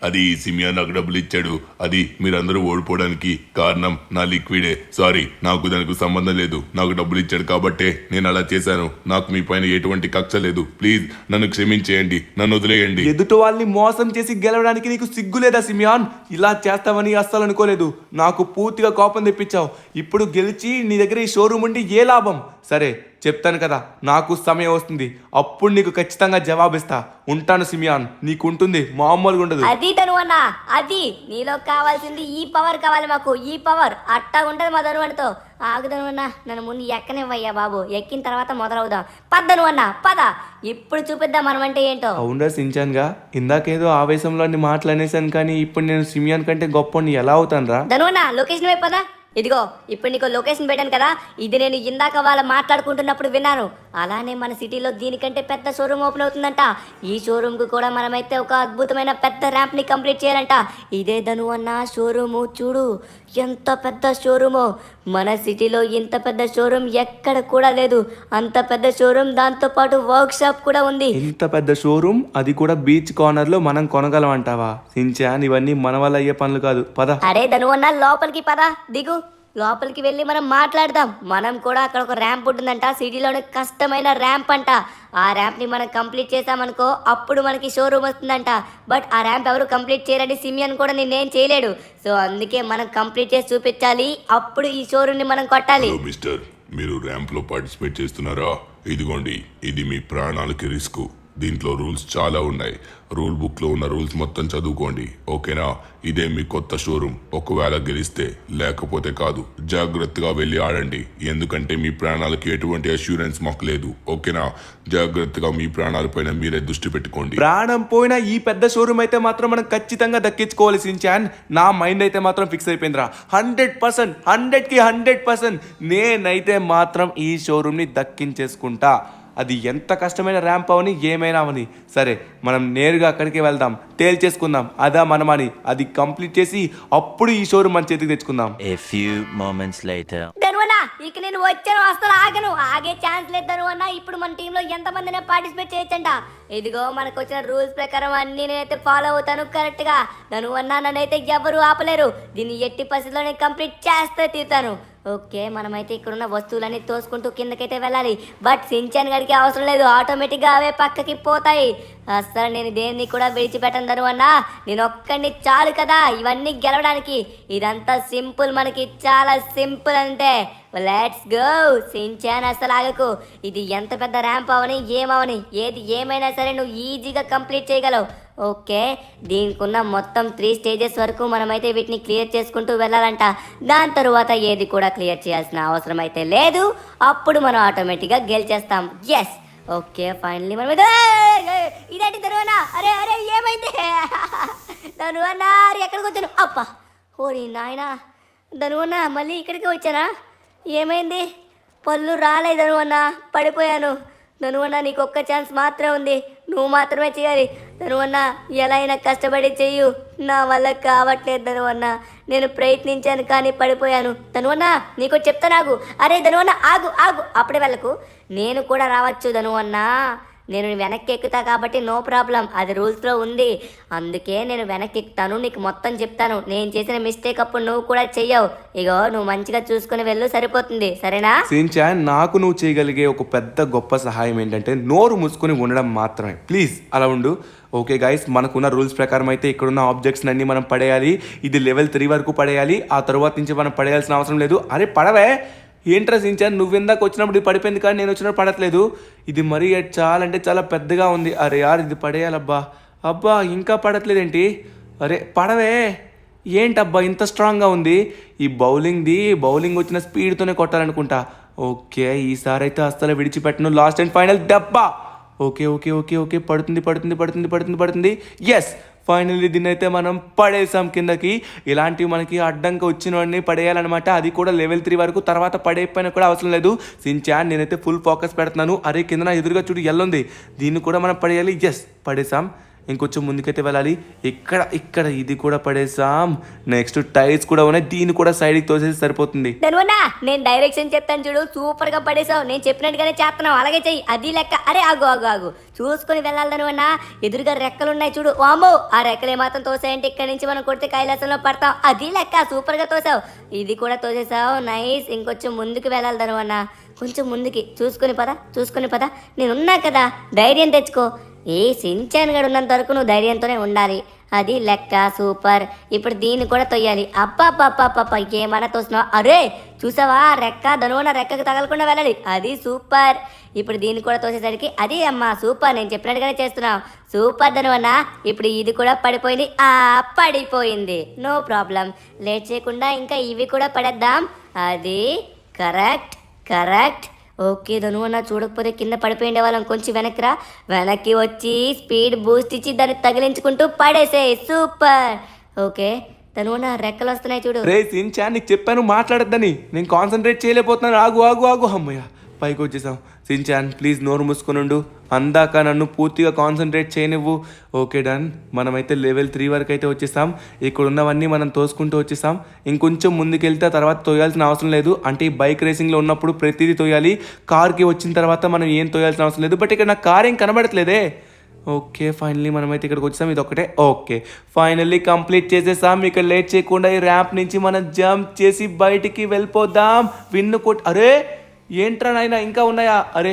S1: అది సిమియా నాకు డబ్బులు ఇచ్చాడు. అది మీరందరూ ఓడిపోవడానికి కారణం నా లిక్విడే. సారీ, నాకు దానికి సంబంధం లేదు. నాకు డబ్బులు ఇచ్చాడు కాబట్టే నేను అలా చేశాను. నాకు మీ పైన ఎటువంటి కక్ష లేదు. ప్లీజ్ నన్ను క్షమించేయండి, నన్ను వదిలేయండి.
S3: ఎదుటి వాళ్ళని మోసం చేసి గెలవడానికి నీకు సిగ్గు లేదా సిమియాన్? ఇలా చేస్తావని అస్సలు అనుకోలేదు. నాకు పూర్తిగా కోపం తెప్పించావు. ఇప్పుడు గెలిచి నీ దగ్గర ఈ షోరూమ్ ఉండి ఏ లాభం? సరే చెప్తాను కదా, నాకు సమయం వస్తుంది. అప్పుడు నీకు ఖచ్చితంగా జవాబిస్తా. ఉంటాను సిమియాన్, నీకుంటుంది, మామూలుగా ఉండదు.
S2: అది ధను అన్న, అది నీలో కావాల్సింది. ఈ పవర్ కావాలి మాకు. ఈ పవర్ అట్టా ఉంటది మా ధను అన్నతో. ఆగుదను అన్న, నన్ను ముందు ఎక్కనివ్వయ్యా బాబు. ఎక్కిన తర్వాత మొదలవుదాం. పద్దను అన్న, పద. ఇప్పుడు చూపిద్దాం మనం అంటే ఏంటో.
S3: అవునా సించాన్ గా, ఇందాకేదో ఆవేశంలో అన్ని మాటలు అనేసాను, కానీ ఇప్పుడు నేను సిమియాన్ కంటే గొప్ప ఎలా అవుతాను రా?
S2: ధను అన్న, లొకేషన్ వైపు పదా. ఇదిగో, ఇప్పుడు నీకు లొకేషన్ పెట్టాను కదా. ఇది నేను ఇందాక వాళ్ళు మాట్లాడుకుంటున్నప్పుడు విన్నాను. అలానే మన సిటీలో దీనికంటే పెద్ద షోరూమ్ ఓపెన్ అవుతుందంట. ఈ షోరూమ్కి కూడా మనమైతే ఒక అద్భుతమైన పెద్ద ర్యాంప్ని కంప్లీట్ చేయాలంట. ఇదే ధను అన్న షోరూము. చూడు ఎంత పెద్ద షోరూమో. మన సిటీలో ఇంత పెద్ద షోరూమ్ ఎక్కడ కూడా లేదు. అంత పెద్ద షోరూమ్, దాంతో పాటు వర్క్ షాప్ కూడా ఉంది.
S3: ఇంత పెద్ద షోరూమ్, అది కూడా బీచ్ కార్నర్ లో మనం కొనగలం అంటావా సించాన్? ఇవన్నీ మన వల్ల అయ్యే పనులు కాదు. పద.
S2: అరే ధను అన్న, లోపలికి పద, దిగు. లోపలికి వెళ్ళి మనం మాట్లాడదాం. మనం కూడా అక్కడ ఒక ర్యాంప్ ఉంటుందంట, సిటీలోనే కష్టమైన ర్యాంప్ అంట. ఆ ర్యాంప్ని మనం కంప్లీట్ చేసామనుకో అప్పుడు మనకి షోరూమ్ వస్తుందంట. బట్ ఆ ర్యాంప్ ఎవరు కంప్లీట్ చేయరని సిమియన్ కూడా నేనేం చేయలేడు. సో అందుకే మనం కంప్లీట్ చేసి చూపించాలి. అప్పుడు ఈ షోరూమ్ని మనం కొట్టాలి.
S1: మిస్టర్, మీరు ర్యాంప్ లో పార్టిసిపేట్ చేస్తున్నారా? ఇదిగోండి, ఇది మీ ప్రాణాలకి రిస్క్. దీంట్లో రూల్స్ చాలా ఉన్నాయి. రూల్ బుక్లో ఉన్న రూల్స్ మొత్తం చదువుకోండి, ఓకేనా? ఇదే మీ కొత్త షోరూమ్. ఒకవేళ గెలిస్తే లేకపోతే కాదు. జాగ్రత్తగా వెళ్ళి ఆడండి, ఎందుకంటే మీ ప్రాణాలకి ఎటువంటి అష్యూరెన్స్ మాకు లేదు, ఓకేనా? జాగ్రత్తగా మీ ప్రాణాలపైన మీరే దృష్టి పెట్టుకోండి.
S3: ప్రాణం పోయినా ఈ పెద్ద షోరూమ్ అయితే మాత్రం మనం ఖచ్చితంగా దక్కించుకోవాలి సించాన్. నా మైండ్ అయితే మాత్రం ఫిక్స్ అయిపోయిందిరా. 100%, 100కి 100%. నేనైతే మాత్రం ఈ షోరూమ్ని దక్కించేసుకుంటా. అది ఎంత కష్టమైన ర్యాంప్ అవని ఏమైనా అవని సరే, మనం నేరుగా అక్కడికి వెళ్దాం, తేల్చేసుకుందాం అదా మనమని. అది కంప్లీట్ చేసి అప్పుడు ఈ షోరూమ్ మన చేతికి తెచ్చుకుందాం.
S4: A few moments later.
S2: ధనువన్నా ఇక నేను వచ్చాను, అసలు ఆగను, ఆగే ఛాన్స్ లేదు ధనువన్నా. ఇప్పుడు మన టీంలో ఎంతమందినే పార్టిసిపేట్ చేయొచ్చంట. ఇదిగో మనకు వచ్చిన రూల్స్ ప్రకారం అన్ని నేనైతే ఫాలో అవుతాను కరెక్ట్ గా. ధనువన్నా నన్నైతే ఎవరు ఆపలేరు. దీన్ని ఎట్టి పరిస్థితుల్లో నేను కంప్లీట్ చేస్తే తీరుతాను. ఓకే, మనమైతే ఇక్కడున్న వస్తువులన్నీ తోసుకుంటూ కిందకైతే వెళ్ళాలి. బట్ సించాన్ గడికి అవసరం లేదు, ఆటోమేటిక్గా అవే పక్కకి పోతాయి. అసలు నేను దేన్ని కూడా విడిచిపెట్టను ధనువన్నా. నేను ఒక్కడిని చాలు కదా ఇవన్నీ గెలవడానికి. ఇదంతా సింపుల్, మనకి చాలా సింపుల్ అంతే. లెట్స్ గో సించాన్, అసలు ఆగకు. ఇది ఎంత పెద్ద ర్యాంప్ అవని ఏమవని ఏది ఏమైనా సరే నువ్వు ఈజీగా కంప్లీట్ చేయగలవు. ఓకే, దీనికి ఉన్న మొత్తం 3 స్టేజెస్ వరకు మనమైతే వీటిని క్లియర్ చేసుకుంటూ వెళ్ళాలంట. దాని తరువాత ఏది కూడా క్లియర్ చేయాల్సిన అవసరం అయితే లేదు. అప్పుడు మనం ఆటోమేటిక్గా గెలిచేస్తాం. ఎస్, ఓకే, ఫైనల్లీ మనం ఇదేంటి ధనువన్నా? అరే అరే ఏమైంది ధనువన్నా? ఎక్కడికి వచ్చాను? అప్పా, ఓరి నాయనా ధనువన్నా, మళ్ళీ ఇక్కడికి వచ్చానా? ఏమైంది? పళ్ళు రాలేదు ధనువన్నా, పడిపోయాను. ధనువన్నా నీకు ఒక్క ఛాన్స్ మాత్రమే ఉంది, నువ్వు మాత్రమే చేయాలి. ధనువన్నా ఎలా అయినా కష్టపడి చెయ్యు, నా వల్ల కావట్లేదు ధనువన్నా. నేను ప్రయత్నించాను కానీ పడిపోయాను. ధనువన్నా నీకు చెప్తా నాకు. అరే ధనువన్నా ఆగు ఆగు, అప్పుడే వెళ్ళకు. నేను కూడా రావచ్చు ధనువన్నా. నేను వెనక్కి ఎక్కుతా కాబట్టి నో ప్రాబ్లం, అది రూల్స్లో ఉంది. అందుకే నేను వెనక్కి ఎక్కుతాను, నీకు మొత్తం చెప్తాను. నేను చేసిన మిస్టేక్ అప్పుడు నువ్వు కూడా చెయ్యవు. ఇగో నువ్వు మంచిగా చూసుకుని వెళ్ళు, సరిపోతుంది, సరేనా?
S3: సించాన్, నాకు నువ్వు చేయగలిగే ఒక పెద్ద గొప్ప సహాయం ఏంటంటే నోరు మూసుకొని ఉండడం మాత్రమే. ప్లీజ్ అలా ఉండు. ఓకే గైస్, మనకున్న రూల్స్ ప్రకారం అయితే ఇక్కడున్న ఆబ్జెక్ట్స్ అన్ని మనం పడేయాలి. ఇది లెవెల్ 3 వరకు పడేయాలి. ఆ తర్వాత నుంచి మనం పడేయాల్సిన అవసరం లేదు. అరే పడవే, ఏంట్రా సించాన్, నువ్వెందాక వచ్చినప్పుడు ఇది పడిపోయింది కానీ నేను వచ్చినప్పుడు పడట్లేదు. ఇది మరీ చాలా అంటే చాలా పెద్దగా ఉంది. అరే యార్, ఇది పడేయాలబ్బా. అబ్బా ఇంకా పడట్లేదేంటి? అరే పడవే, ఏంటబ్బా ఇంత స్ట్రాంగ్గా ఉంది? ఈ బౌలింగ్ వచ్చిన స్పీడ్తోనే కొట్టాలనుకుంటా. ఓకే, ఈసారి అయితే అస్సలు విడిచిపెట్టను. లాస్ట్ అండ్ ఫైనల్ దెబ్బ. ఓకే ఓకే ఓకే ఓకే, పడుతుంది. ఎస్, ఫైనల్లీ దీన్ని అయితే మనం పడేసాం కిందకి. ఇలాంటివి మనకి అడ్డంగా వచ్చినవన్నీ పడేయాలన్నమాట. అది కూడా లెవెల్ 3 వరకు. తర్వాత పడేయకపోయినా కూడా అవసరం లేదు. సించాన్, నేనైతే ఫుల్ ఫోకస్ పెడుతున్నాను. అరే కింద నా ఎదురుగా చూడు ఎల్లుంది, దీన్ని కూడా మనం పడేయాలి. ఎస్, పడేసాం. ఇంకొంచెం ముందుకైతే వెళ్ళాలి. ఇక్కడ ఇది కూడా పడేసాం. నెక్స్ట్ టైర్స్ కూడా ఉన్నాయి, దీన్ని కూడా సైడ్కి తోసేసి సరిపోతుంది.
S2: ధనువన్నా నేను డైరెక్షన్ చెప్తాను చూడు, సూపర్ గా పడేసావు. నేను చెప్పినట్టుగానే చేస్తున్నావు, అలాగే చెయ్యి. అది లెక్క. అరే ఆగు చూసుకొని వెళ్ళాలి ధనువన్నా. ఎదురుగా రెక్కలు ఉన్నాయి చూడు. వామ్మో, ఆ రెక్కలు ఏమాత్రం తోసాయంటే ఇక్కడ నుంచి మనం కొడితే కైలాసంలో పడతాం. అది లెక్క, సూపర్ గా తోసావు. ఇది కూడా తోసేసావు, నైస్. ఇంకొంచెం ముందుకు వెళ్ళాలి ధనువన్నా, కొంచెం ముందుకి. చూసుకొని పద. నేనున్నా కదా, ధైర్యం తెచ్చుకో. ఏ సించాన్ గడు ఉన్నంత వరకు నువ్వు ధైర్యంతోనే ఉండాలి. అది లెక్క, సూపర్. ఇప్పుడు దీన్ని కూడా తొయ్యాలి. అప్ప ఏమన్నా తోస్తున్నావు? అరే చూసావా, రెక్క ధనువన్న రెక్కకు తగలకుండా వెళ్ళాలి. అది సూపర్. ఇప్పుడు దీన్ని కూడా తోసేసరికి అది అమ్మా సూపర్, నేను చెప్పినట్టుగానే చేస్తున్నావు. సూపర్ ధనువన్న. ఇప్పుడు ఇది కూడా పడిపోయింది. No problem. లేట్ చేయకుండా ఇంకా ఇవి కూడా పడేద్దాం. అది కరెక్ట్. ఓకే ధనువన్న, చూడకపోతే కింద పడిపోయిండే వాళ్ళం. కొంచెం వెనక్కి వచ్చి స్పీడ్ బూస్ట్ ఇచ్చి దాన్ని తగిలించుకుంటూ పడేసే. సూపర్. ఓకే ధనువన్న, రెక్కలు వస్తున్నాయి చూడు.
S3: రే సించాన్, నీకు చెప్పాను మాట్లాడద్దని. నేను కాన్సన్ట్రేట్ చేయలేకపోతున్నాను. ఆగు. అమ్మయ్య, పైకి వచ్చేసాం. సించాన్ ప్లీజ్ నోరు మూసుకొని ఉండు. అందాక నన్ను పూర్తిగా కాన్సన్ట్రేట్ చేయనివ్వు. Okay done. మనమైతే లెవెల్ 3 వరకు అయితే వచ్చేసాం. ఇక్కడ ఉన్నవన్నీ మనం తోసుకుంటూ వచ్చేసాం. ఇంకొంచెం ముందుకెళ్తే తర్వాత తోయాల్సిన అవసరం లేదు. అంటే ఈ బైక్ రేసింగ్లో ఉన్నప్పుడు ప్రతిదీ తోయాలి. కార్కి వచ్చిన తర్వాత మనం ఏం తోయాల్సిన అవసరం లేదు. బట్ ఇక్కడ నా కార్ ఏం కనబడట్లేదే. ఓకే, ఫైనల్లీ మనమైతే ఇక్కడికి వచ్చాం. ఇది ఒకటే. ఓకే, ఫైనల్లీ కంప్లీట్ చేసేసాం. ఇక్కడ లేట్ చేయకుండా ఈ ర్యాంప్ నుంచి మనం జంప్ చేసి బయటికి వెళ్ళిపోదాం. అరే ఏంట్రా నాయనా, ఇంకా ఉన్నాయా? అరే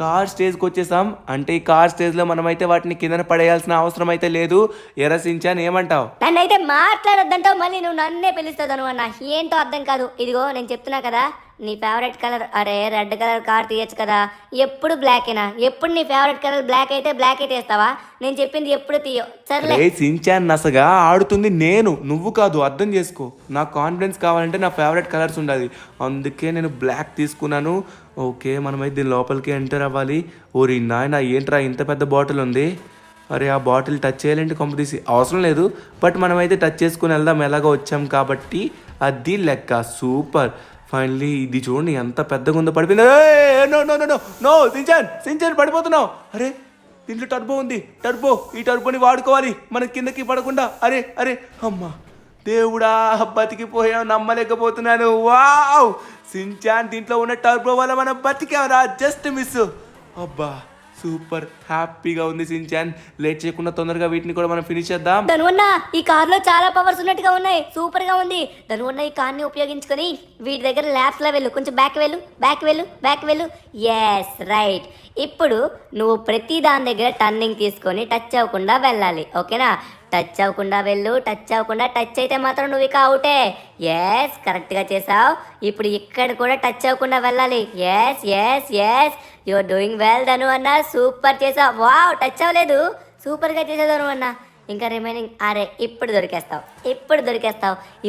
S3: కార్ స్టేజ్కి వచ్చేసాం. అంటే ఈ కార్ స్టేజ్లో మనమైతే వాటిని కింద పడేయాల్సిన అవసరం అయితే లేదు. ఎరసించాను, ఏమంటావు?
S2: నన్నైతే మాట్లాడొద్దంటావు, మళ్ళీ నువ్వు నన్నే పిలుస్తావు ధనువన్న. ఏంటో అర్థం కాదు. ఇదిగో నేను చెప్తున్నా కదా, నీ ఫేవరెట్ కలర్ అరే రెడ్ కలర్ కార్ తీయచ్చు కదా. ఎప్పుడు బ్లాకేనా? ఎప్పుడు నీ ఫేవరెట్ కలర్ బ్లాక్ అయితే వేస్తావా? నేను చెప్పింది ఎప్పుడు తీయో. సర్లే.
S3: రే సించాన్ నసగా ఆడుతుంది నేను, నువ్వు కాదు, అర్థం చేసుకో. నాకు కాన్ఫిడెన్స్ కావాలంటే నా ఫేవరెట్ కలర్స్ ఉండాలి, అందుకే నేను బ్లాక్ తీసుకున్నాను. ఓకే మనమైతే దీని లోపలికి ఎంటర్ అవ్వాలి. ఓరి నాయన ఏంట్రా ఇంత పెద్ద బాటిల్ ఉంది. అరే ఆ బాటిల్ టచ్ చేయాలంటే కంపెనీసి అవసరం లేదు, బట్ మనమైతే టచ్ చేసుకుని వెళ్దాం, ఎలాగో వచ్చాం కాబట్టి. అది లెక్క. సూపర్. ఫైనలీ ఇది చూడండి ఎంత పెద్దగా ఉందో. పడిపోయింది. No no no no no Shinchan Shinchan పడిపోతున్నావు. అరే దీంట్లో టర్బో ఉంది, టర్బో. ఈ టర్బోని వాడుకోవాలి మన కిందకి పడకుండా. అరే అరే అమ్మా దేవుడా బతికిపోయాం, నమ్మలేకపోతున్నాను. వావ్ సించాన్ దీంట్లో ఉన్న టర్బో వల్ల మనం బతికామరా, జస్ట్ మిస్. అబ్బా సూపర్ హ్యాపీగా ఉంది సించాన్. లేట్ చేయకుండా తొందరగా వీటిని కూడా మనం ఫినిష్ చేద్దాం.
S2: ధనువన్న ఈ కార్లో చాలా పవర్స్ ఉన్నట్టుగా ఉన్నాయి, సూపర్ గా ఉంది. ధనువన్న ఈ కార్ని ఉపయోగించుకొని వీటి దగ్గర ల్యాబ్స్ లో వెళ్ళు, కొంచెం బ్యాక్ వెళ్ళు. Yes right. ఇప్పుడు నువ్వు ప్రతి దాని దగ్గర టర్నింగ్ తీసుకొని టచ్ అవ్వకుండా వెళ్ళాలి, ఓకేనా? టచ్ అవ్వకుండా వెళ్ళు, టచ్ అయితే మాత్రం నువ్వు ఇక అవుటే. ఎస్ కరెక్ట్గా చేసావు. ఇప్పుడు ఇక్కడ కూడా టచ్ అవ్వకుండా వెళ్ళాలి. ఎస్ యువర్ డూయింగ్ వెల్ ధను అన్న, సూపర్ చేసావు. వావ్ టచ్ అవ్వలేదు, సూపర్గా చేసావు ధను అన్న. ఇంకా రిమైనింగ్ అరే ఇప్పుడు దొరికేస్తావు.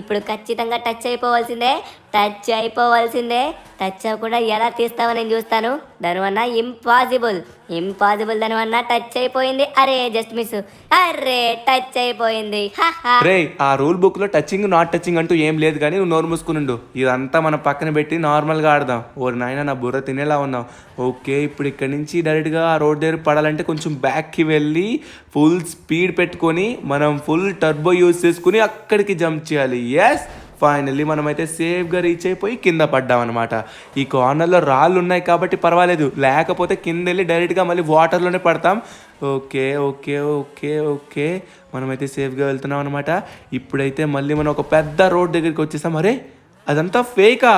S2: ఇప్పుడు ఖచ్చితంగా టచ్ అయిపోవాల్సిందే. టచ్ అవ్వకుండా ఎలా తీస్తావో నేను చూస్తాను. ధనువన్న ఇంపాసిబుల్ ధనువన్న. టచ్ అయిపోయింది. అరే జస్ట్ మిస్. అరే టచ్ అయిపోయింది.
S3: రే ఆ రూల్ బుక్ లో టచింగ్ నాట్ టచింగ్ అంటూ ఏం లేదు, కానీ నువ్వు నోరు మూసుకునుండు. ఇదంతా మనం పక్కన పెట్టి నార్మల్ గా ఆడదాం. ఓ నాయన నా బుర్ర తినేలా ఉన్నావు. ఓకే ఇప్పుడు ఇక్కడ నుంచి డైరెక్ట్ గా ఆ రోడ్ దగ్గర పడాలంటే కొంచెం బ్యాక్ కి వెళ్ళి ఫుల్ స్పీడ్ పెట్టుకొని మనం ఫుల్ టర్బో యూజ్ చేసుకుని అక్కడికి జంప్ చేయాలి. ఎస్ ఫైనల్లీ మనమైతే సేఫ్గా రీచ్ అయిపోయి కింద పడ్డాం అనమాట. ఈ కార్నర్లో రాళ్ళు ఉన్నాయి కాబట్టి పర్వాలేదు, లేకపోతే కింద వెళ్ళి డైరెక్ట్గా మళ్ళీ వాటర్లోనే పడతాం. ఓకే మనమైతే సేఫ్గా వెళ్తున్నాం అనమాట. ఇప్పుడైతే మళ్ళీ మనం ఒక పెద్ద రోడ్ దగ్గరికి వచ్చేసాం. అరే అదంతా ఫేకా,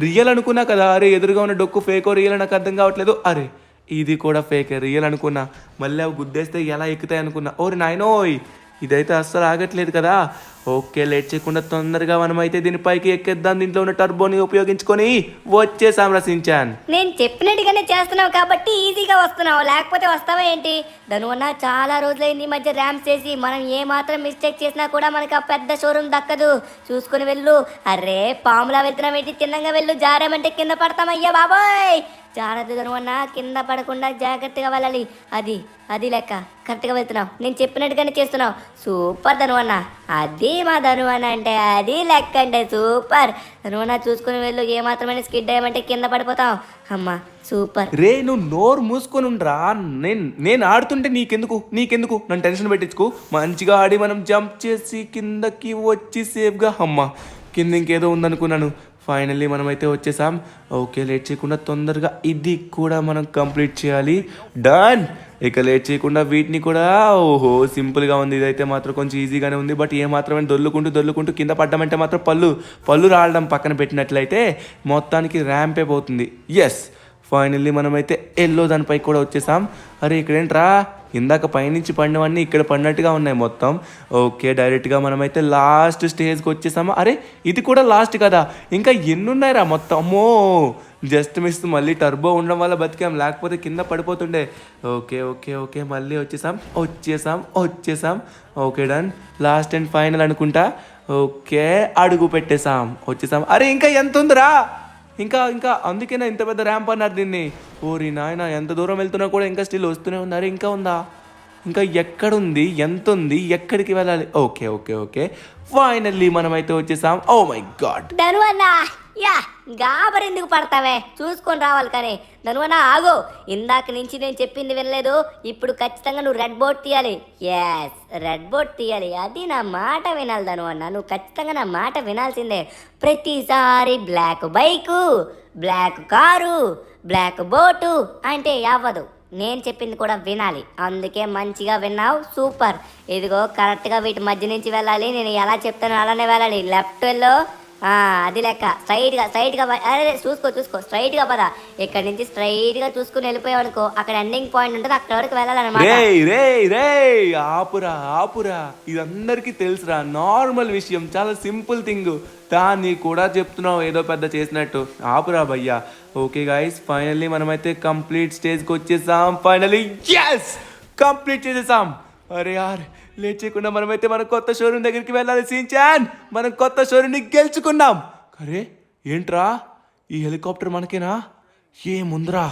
S3: రియల్ అనుకున్నా కదా. అరే ఎదురుగా ఉన్న డొక్కు ఫేకో రియల్ నాకు అర్థం కావట్లేదు. అరే ఇది కూడా ఫేకే, రియల్ అనుకున్నా. మళ్ళీ అవి గుద్దేస్తే ఎలా ఎక్కుతాయి అనుకున్నా. ఓరి నాయనోయ్ ఇదైతే అస్సలు ఆగట్లేదు కదా. ఓకే లేట్ చేయకుండా తొందరగా మనమైతే దీనిపైకి ఎక్కేద్దాం. దీంట్లో ఉన్న టర్బోని ఉపయోగించుకొని వచ్చేసాం సించాన్.
S2: నేను చెప్పినట్టుగానే చేస్తున్నావు కాబట్టి ఈజీగా వస్తున్నావు, లేకపోతే వస్తావా ఏంటి? ధనువన్న చాలా రోజులైంది ఈ మధ్య ర్యాంప్స్ చేసి. మనం ఏ మాత్రం మిస్టేక్ చేసినా కూడా మనకి ఆ పెద్ద షోరూమ్ దక్కదు, చూసుకుని వెళ్ళు. అరే పాములా వెళ్తున్నాం ఏంటి? చిన్నగా వెళ్ళు, జారామంటే కింద పడతామయ్యా బాబోయ్. జాగ్రత్త ధనువన్న, కింద పడకుండా జాగ్రత్తగా వెళ్ళాలి. అది లెక్క. కరెక్ట్గా వెళ్తున్నావు, నేను చెప్పినట్టుగానే చేస్తున్నావు. సూపర్ ధనువన్న. అది మా ధనువన్న అంటే అది లెక్క అంటే సూపర్. ధనువన్న చూసుకుని వెళ్ళు, ఏ మాత్రమే స్కిడ్ అయ్యామంటే కింద పడిపోతాం. అమ్మా సూపర్.
S3: రే నువ్వు నోరు మూసుకొని ఉండరా. నేను ఆడుతుంటే నీకెందుకు నన్ను టెన్షన్ పెట్టించుకో. మంచిగా ఆడి మనం జంప్ చేసి కిందకి వచ్చి సేఫ్గా. అమ్మ కింద ఇంకేదో ఉందనుకున్నాను. ఫైనల్లీ మనమైతే వచ్చేసాం. ఓకే లేట్ చేయకుండా తొందరగా ఇది కూడా మనం కంప్లీట్ చేయాలి. డన్. ఇక లేట్ చేయకుండా వీటిని కూడా ఓహో సింపుల్గా ఉంది. ఇదైతే మాత్రం కొంచెం ఈజీగానే ఉంది, బట్ ఏ మాత్రమే దొల్లుకుంటూ కింద పడ్డామంటే మాత్రం పళ్ళు రావడం పక్కన పెట్టినట్లయితే మొత్తానికి ర్యాంపే పోతుంది. ఎస్ ఫైనల్లీ మనమైతే ఎల్లో దానిపై కూడా వచ్చేసాం. అరే ఇక్కడేంట్రా ఇందాక పైనుంచి పడినవన్నీ ఇక్కడ పడినట్టుగా ఉన్నాయి మొత్తం. ఓకే డైరెక్ట్గా మనమైతే లాస్ట్ స్టేజ్కి వచ్చేసాము. అరే ఇది కూడా లాస్ట్ కదా, ఇంకా ఎన్ని ఉన్నాయిరా మొత్తం. అమ్మో జస్ట్ మిస్. మళ్ళీ టర్బో ఉండడం వల్ల బతికాం, లేకపోతే కింద పడిపోతుండే. ఓకే మళ్ళీ వచ్చేసాం. Okay done. Last and final అనుకుంటా. ఓకే అడుగు వచ్చేసాం. అరే ఇంకా ఎంత ఉందిరా, ఇంకా అందుకేనా ఇంత పెద్ద ర్యాంప్ అన్నారు దీన్ని. ఓరి నాయన ఎంత దూరం వెళ్తున్నా కూడా ఇంకా స్టిల్ వస్తూనే ఉన్నారు. ఇంకా ఉందా? ఇంకా ఎక్కడుంది, ఎంత ఉంది, ఎక్కడికి వెళ్ళాలి? ఓకే ఫైనల్లీ మనమైతే వచ్చేసాం. ఓ మై గాడ్
S2: ధనువన్న యా గాబరెందుకు పడతావే, చూసుకొని రావాలి. కానీ ధనువన్న ఆగు, ఇందాక నుంచి నేను చెప్పింది వినలేదు. ఇప్పుడు ఖచ్చితంగా నువ్వు రెడ్ బోర్డ్ తీయాలి. ఎస్ రెడ్ బోర్డ్ తీయాలి. అది నా మాట వినాలి ధనువన్న, నువ్వు ఖచ్చితంగా నా మాట వినాల్సిందే. ప్రతిసారి black bike, black car, black boat అంటే అవ్వదు. నేను చెప్పింది కూడా వినాలి, అందుకే మంచిగా విన్నావు. సూపర్. ఇదిగో కరెక్ట్గా వీటి మధ్య నుంచి వెళ్ళాలి. నేను ఎలా చెప్తానో అలానే వెళ్ళాలి. లెఫ్ట్ వెళ్ళు, అది లెక్క స్ట్రైట్గా అరే చూసుకో స్ట్రైట్గా పద. ఇక్కడ నుంచి స్ట్రైట్గా చూసుకుని వెళ్ళిపోయావు అక్కడ ఎండింగ్ పాయింట్ ఉంటుంది, అక్కడ వరకు వెళ్ళాలన్నమాట.
S3: రే ఆపురా ఇది అందరికీ తెలుసురా, నార్మల్ విషయం, చాలా సింపుల్ థింగ్. దాన్ని కూడా చెప్తున్నావు ఏదో పెద్ద చేసినట్టు. ఆపురా భయ్యా. ఓకే గాయస్, ఫైనల్లీ మనమైతే కంప్లీట్ స్టేజ్కి వచ్చేసాం. ఫైనల్లీ ఎస్ కంప్లీట్ చేసేసాం. అరే యార్, లేట్ చేయకుండా మనమైతే మన కొత్త షోరూమ్ దగ్గరికి వెళ్ళాలి. సించాన్, మనం కొత్త షోరూమ్ని గెలుచుకున్నాం. అరే ఏంట్రా, ఈ హెలికాప్టర్ మనకేనా? ఏముందిరా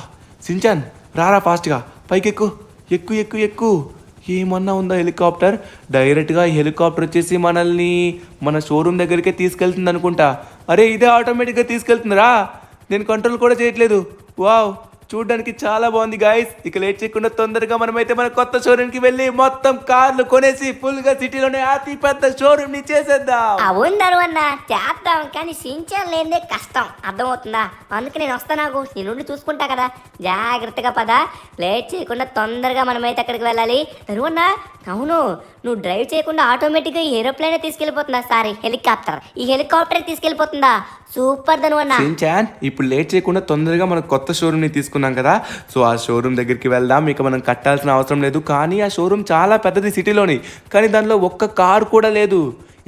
S3: సించాన్, రారా ఫాస్ట్గా పైకెక్కు. ఎక్కు. ఏమన్నా ఉందా హెలికాప్టర్? డైరెక్ట్గా ఈ హెలికాప్టర్ వచ్చేసి మనల్ని మన షోరూమ్ దగ్గరికే తీసుకెళ్తుంది అనుకుంటా. అరే ఇదే ఆటోమేటిక్గా తీసుకెళ్తుందిరా, నేను కంట్రోల్ కూడా చేయట్లేదు. వావ్, చూడడానికి చాలా బాగుంది గాయస్. ఇక లేట్ చేయకుండా తొందరగా మనమైతే మన కొత్త షోరూమ్కి వెళ్ళి మొత్తం కార్లు కొనేసి ఫుల్గా సిటీలోనే అతి పెద్ద షోరూమ్ ని చేసేద్దాం.
S2: అవును అన్న, చేద్దాం, కానీ సించాన్ లేదే కష్టం, అర్థమవుతుందా? అందుకే నేను వస్తా, నాకు నీ నుండి చూసుకుంటా కదా. జాగ్రత్తగా పద, లేట్ చేయకుండా తొందరగా మనమైతే అక్కడికి వెళ్ళాలి. అన్న అవును, నువ్వు డ్రైవ్ చేయకుండా ఆటోమేటిక్గా ఈ ఏరోప్లేనే తీసుకెళ్ళిపోతుందా? Sorry, helicopter. ఈ హెలికాప్టర్ తీసుకెళ్ళిపోతుందా? సూపర్ ధనువన్న.
S3: సించాన్, ఇప్పుడు లేట్ చేయకుండా తొందరగా మన కొత్త షోరూమ్ ని తీసుకున్నాం కదా, సో ఆ షోరూమ్ దగ్గరికి వెళ్దాం. ఇక మనం కట్టాల్సిన అవసరం లేదు. కానీ ఆ షోరూమ్ చాలా పెద్దది సిటీలోని, కానీ దానిలో ఒక్క కార్ కూడా లేదు.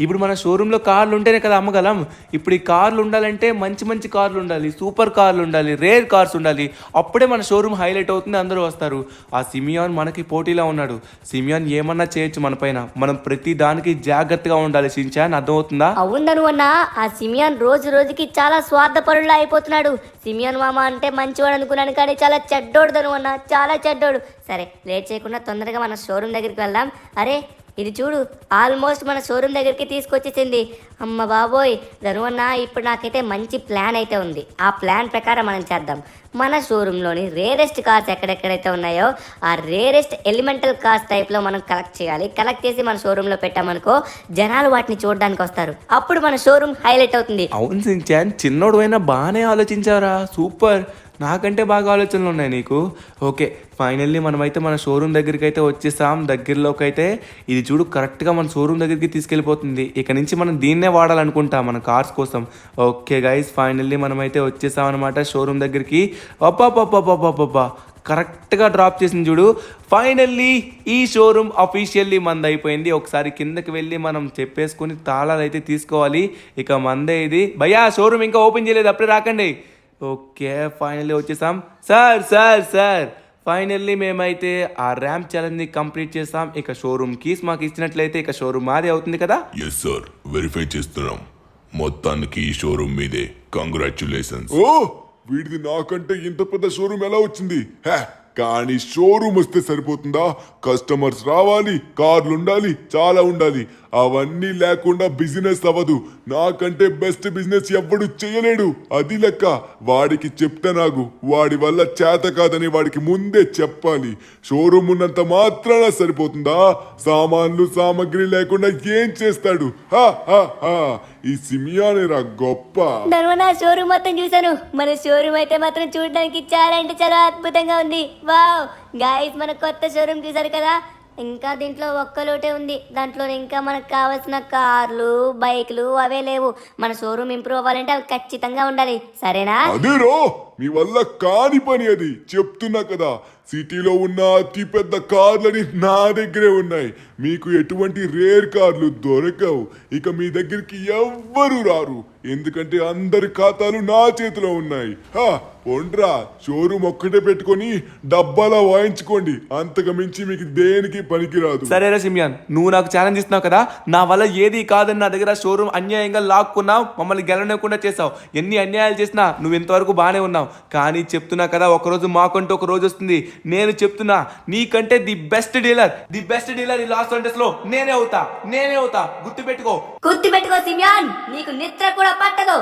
S3: ఇప్పుడు మన షోరూంలో కార్లు ఉంటేనే కదా అమ్మగలం. ఇప్పుడు ఈ కార్లు ఉండాలంటే మంచి మంచి కార్లు ఉండాలి, సూపర్ కార్లు ఉండాలి, రేర్ కార్స్ ఉండాలి. అప్పుడే మన షోరూమ్ హైలైట్ అవుతుంది, అందరూ వస్తారు. ఆ సిమియాన్ మనకి పోటీలో ఉన్నాడు. సిమియాన్ ఏమన్నా చేయొచ్చు మన పైన, మనం ప్రతి దానికి జాగ్రత్తగా ఉండాలి. సించాన్, అర్థమవుతుందా?
S2: అవును అన్న, ఆ సిమియాన్ రోజుకి చాలా స్వార్థపరులా అయిపోతున్నాడు. సిమియాన్ మామ అంటే మంచివాడు అనుకున్నాను, కానీ చాలా చెడ్డోడు ధనువన్న, చాలా చెడ్డోడు. సరే, లేట్ చేయకుండా తొందరగా మన షోరూమ్ దగ్గరికి వెళ్దాం. అరే ఇది చూడు, ఆల్మోస్ట్ మన షోరూమ్ దగ్గరికి తీసుకొచ్చేసింది. అమ్మ బాబోయ్ ధనువన్న, ఇప్పుడు నాకైతే మంచి ప్లాన్ అయితే ఉంది. ఆ ప్లాన్ ప్రకారం మనం చేద్దాం. మన షోరూంలోని రేరెస్ట్ కార్స్ ఎక్కడెక్కడైతే ఉన్నాయో ఆ రేరెస్ట్ ఎలిమెంటల్ కార్స్ టైప్లో మనం కలెక్ట్ చేయాలి. కలెక్ట్ చేసి మన షోరూంలో పెట్టామనుకో, జనాలు వాటిని చూడడానికి వస్తారు. అప్పుడు మన షోరూమ్ హైలైట్ అవుతుంది.
S3: అవును సించాన్, చిన్నోడు అయినా బాగానే ఆలోచించారా, సూపర్. నాకంటే బాగా ఆలోచనలు ఉన్నాయి నీకు. ఓకే, ఫైనల్లీ మనమైతే మన షోరూమ్ దగ్గరికి అయితే వచ్చేసాం. దగ్గరలోకి అయితే ఇది చూడు, కరెక్ట్గా మన షోరూమ్ దగ్గరికి తీసుకెళ్ళిపోతుంది. ఇక నుంచి మనం దీన్నే వాడాలనుకుంటాం మన కార్స్ కోసం. ఓకే గైస్, ఫైనల్లీ మనమైతే వచ్చేసాం అనమాట షోరూమ్ దగ్గరికి. అబ్బా, కరెక్ట్గా డ్రాప్ చేసింది చూడు. ఫైనల్లీ ఈ షోరూమ్ అఫీషియల్లీ మంది అయిపోయింది. ఒకసారి కిందకి వెళ్ళి మనం చెప్పేసుకుని తాళాలు అయితే తీసుకోవాలి. ఇక మందే ఇది. భయ్యా, షోరూమ్ ఇంకా ఓపెన్ చేయలేదు, అప్పుడే రాకండి. ఓకే, ఫైనల్లీ వచ్చేసాం. సార్ ఫైనల్లీ మేమైతే ఆ ర్యాంప్ ఛాలెంజ్ని కంప్లీట్ చేస్తాం. ఇక షోరూమ్ కీస్ మాకు ఇచ్చినట్లయితే ఇక షోరూమ్ మాదే అవుతుంది కదా.
S1: ఎస్ సార్, వెరిఫై చేస్తున్నాం. మొత్తానికి ఈ షోరూమ్ మీదే. కంగ్రాచులేషన్స్.
S6: ఓ, వీడిది నాకంటే ఇంత పెద్ద షోరూమ్ ఎలా వచ్చింది? కానీ షోరూమ్ వస్తే సరిపోతుందా? కస్టమర్స్ రావాలి, కార్లు ఉండాలి, చాలా ఉండాలి. అవన్నీ లేకుండా బిజినెస్ అవ్వదు. నాకంటే బెస్ట్ బిజినెస్ ఎవ్వడు చేయలేడు. అది లెక్క. వాడికి చెప్తే నాకు వాడి వల్ల చేత కాదని వాడికి ముందే చెప్పాలి. షోరూమ్ ఉన్నంత మాత్రాన సరిపోతుందా? సామాన్లు సామాగ్రి లేకుండా ఏం చేస్తాడు? ఈ సిమియానేరా గొప్ప.
S2: ధనువన్న, షోరూమ్ మొత్తం చూసాను. మన షోరూమ్ అయితే మాత్రం చూడడానికి చాలా అంటే చాలా అద్భుతంగా ఉంది. వావ్ గాయ్స్, మన కొత్త షోరూమ్ చూసారు కదా. ఇంకా దీంట్లో ఒక్క లోటే ఉంది. దాంట్లో ఇంకా మనకు కావాల్సిన కార్లు, బైక్లు అవే లేవు. మన షోరూమ్ ఇంప్రూవ్ అవ్వాలంటే అవి ఖచ్చితంగా ఉండాలి. సరేనా?
S6: అదేరో, మీ వల్ల కాని పని అది. చెప్తున్నా కదా, సిటీలో ఉన్న అతి పెద్ద కార్లని నా దగ్గరే ఉన్నాయి. మీకు ఎటువంటి రేర్ కార్లు దొరకవు. ఇక మీ దగ్గరికి ఎవ్వరు రారు, ఎందుకంటే అందరి ఖాతాలు నా చేతిలో ఉన్నాయి. పొండ్రా, షోరూమ్ ఒక్కటే పెట్టుకొని డబ్బాలా వాయించుకోండి. అంతకు మించి మీకు దేనికి పనికిరాదు.
S3: సరేరా సిమియాన్, నువ్వు నాకు ఛాలెంజ్ ఇస్తున్నావు కదా, నా వల్ల ఏది కాదని నా దగ్గర షోరూమ్ అన్యాయంగా లాక్కున్నావు, మమ్మల్ని గెలవకుండా చేసావు. ఎన్ని అన్యాయాలు చేసినా నువ్వు ఇంతవరకు బాగానే ఉన్నావు. కానీ చెప్తున్నా కదా, ఒకరోజు మాకంటూ ఒక రోజు వస్తుంది. నేను చెప్తున్నా, నీకంటే ది బెస్ట్ డీలర్ ఈ లాస్ ఏంజెల్స్ లో నేనే అవుతా. గుర్తుపెట్టుకో
S2: సిమియాన్, నీకు నిద్ర కూడా పట్టదు.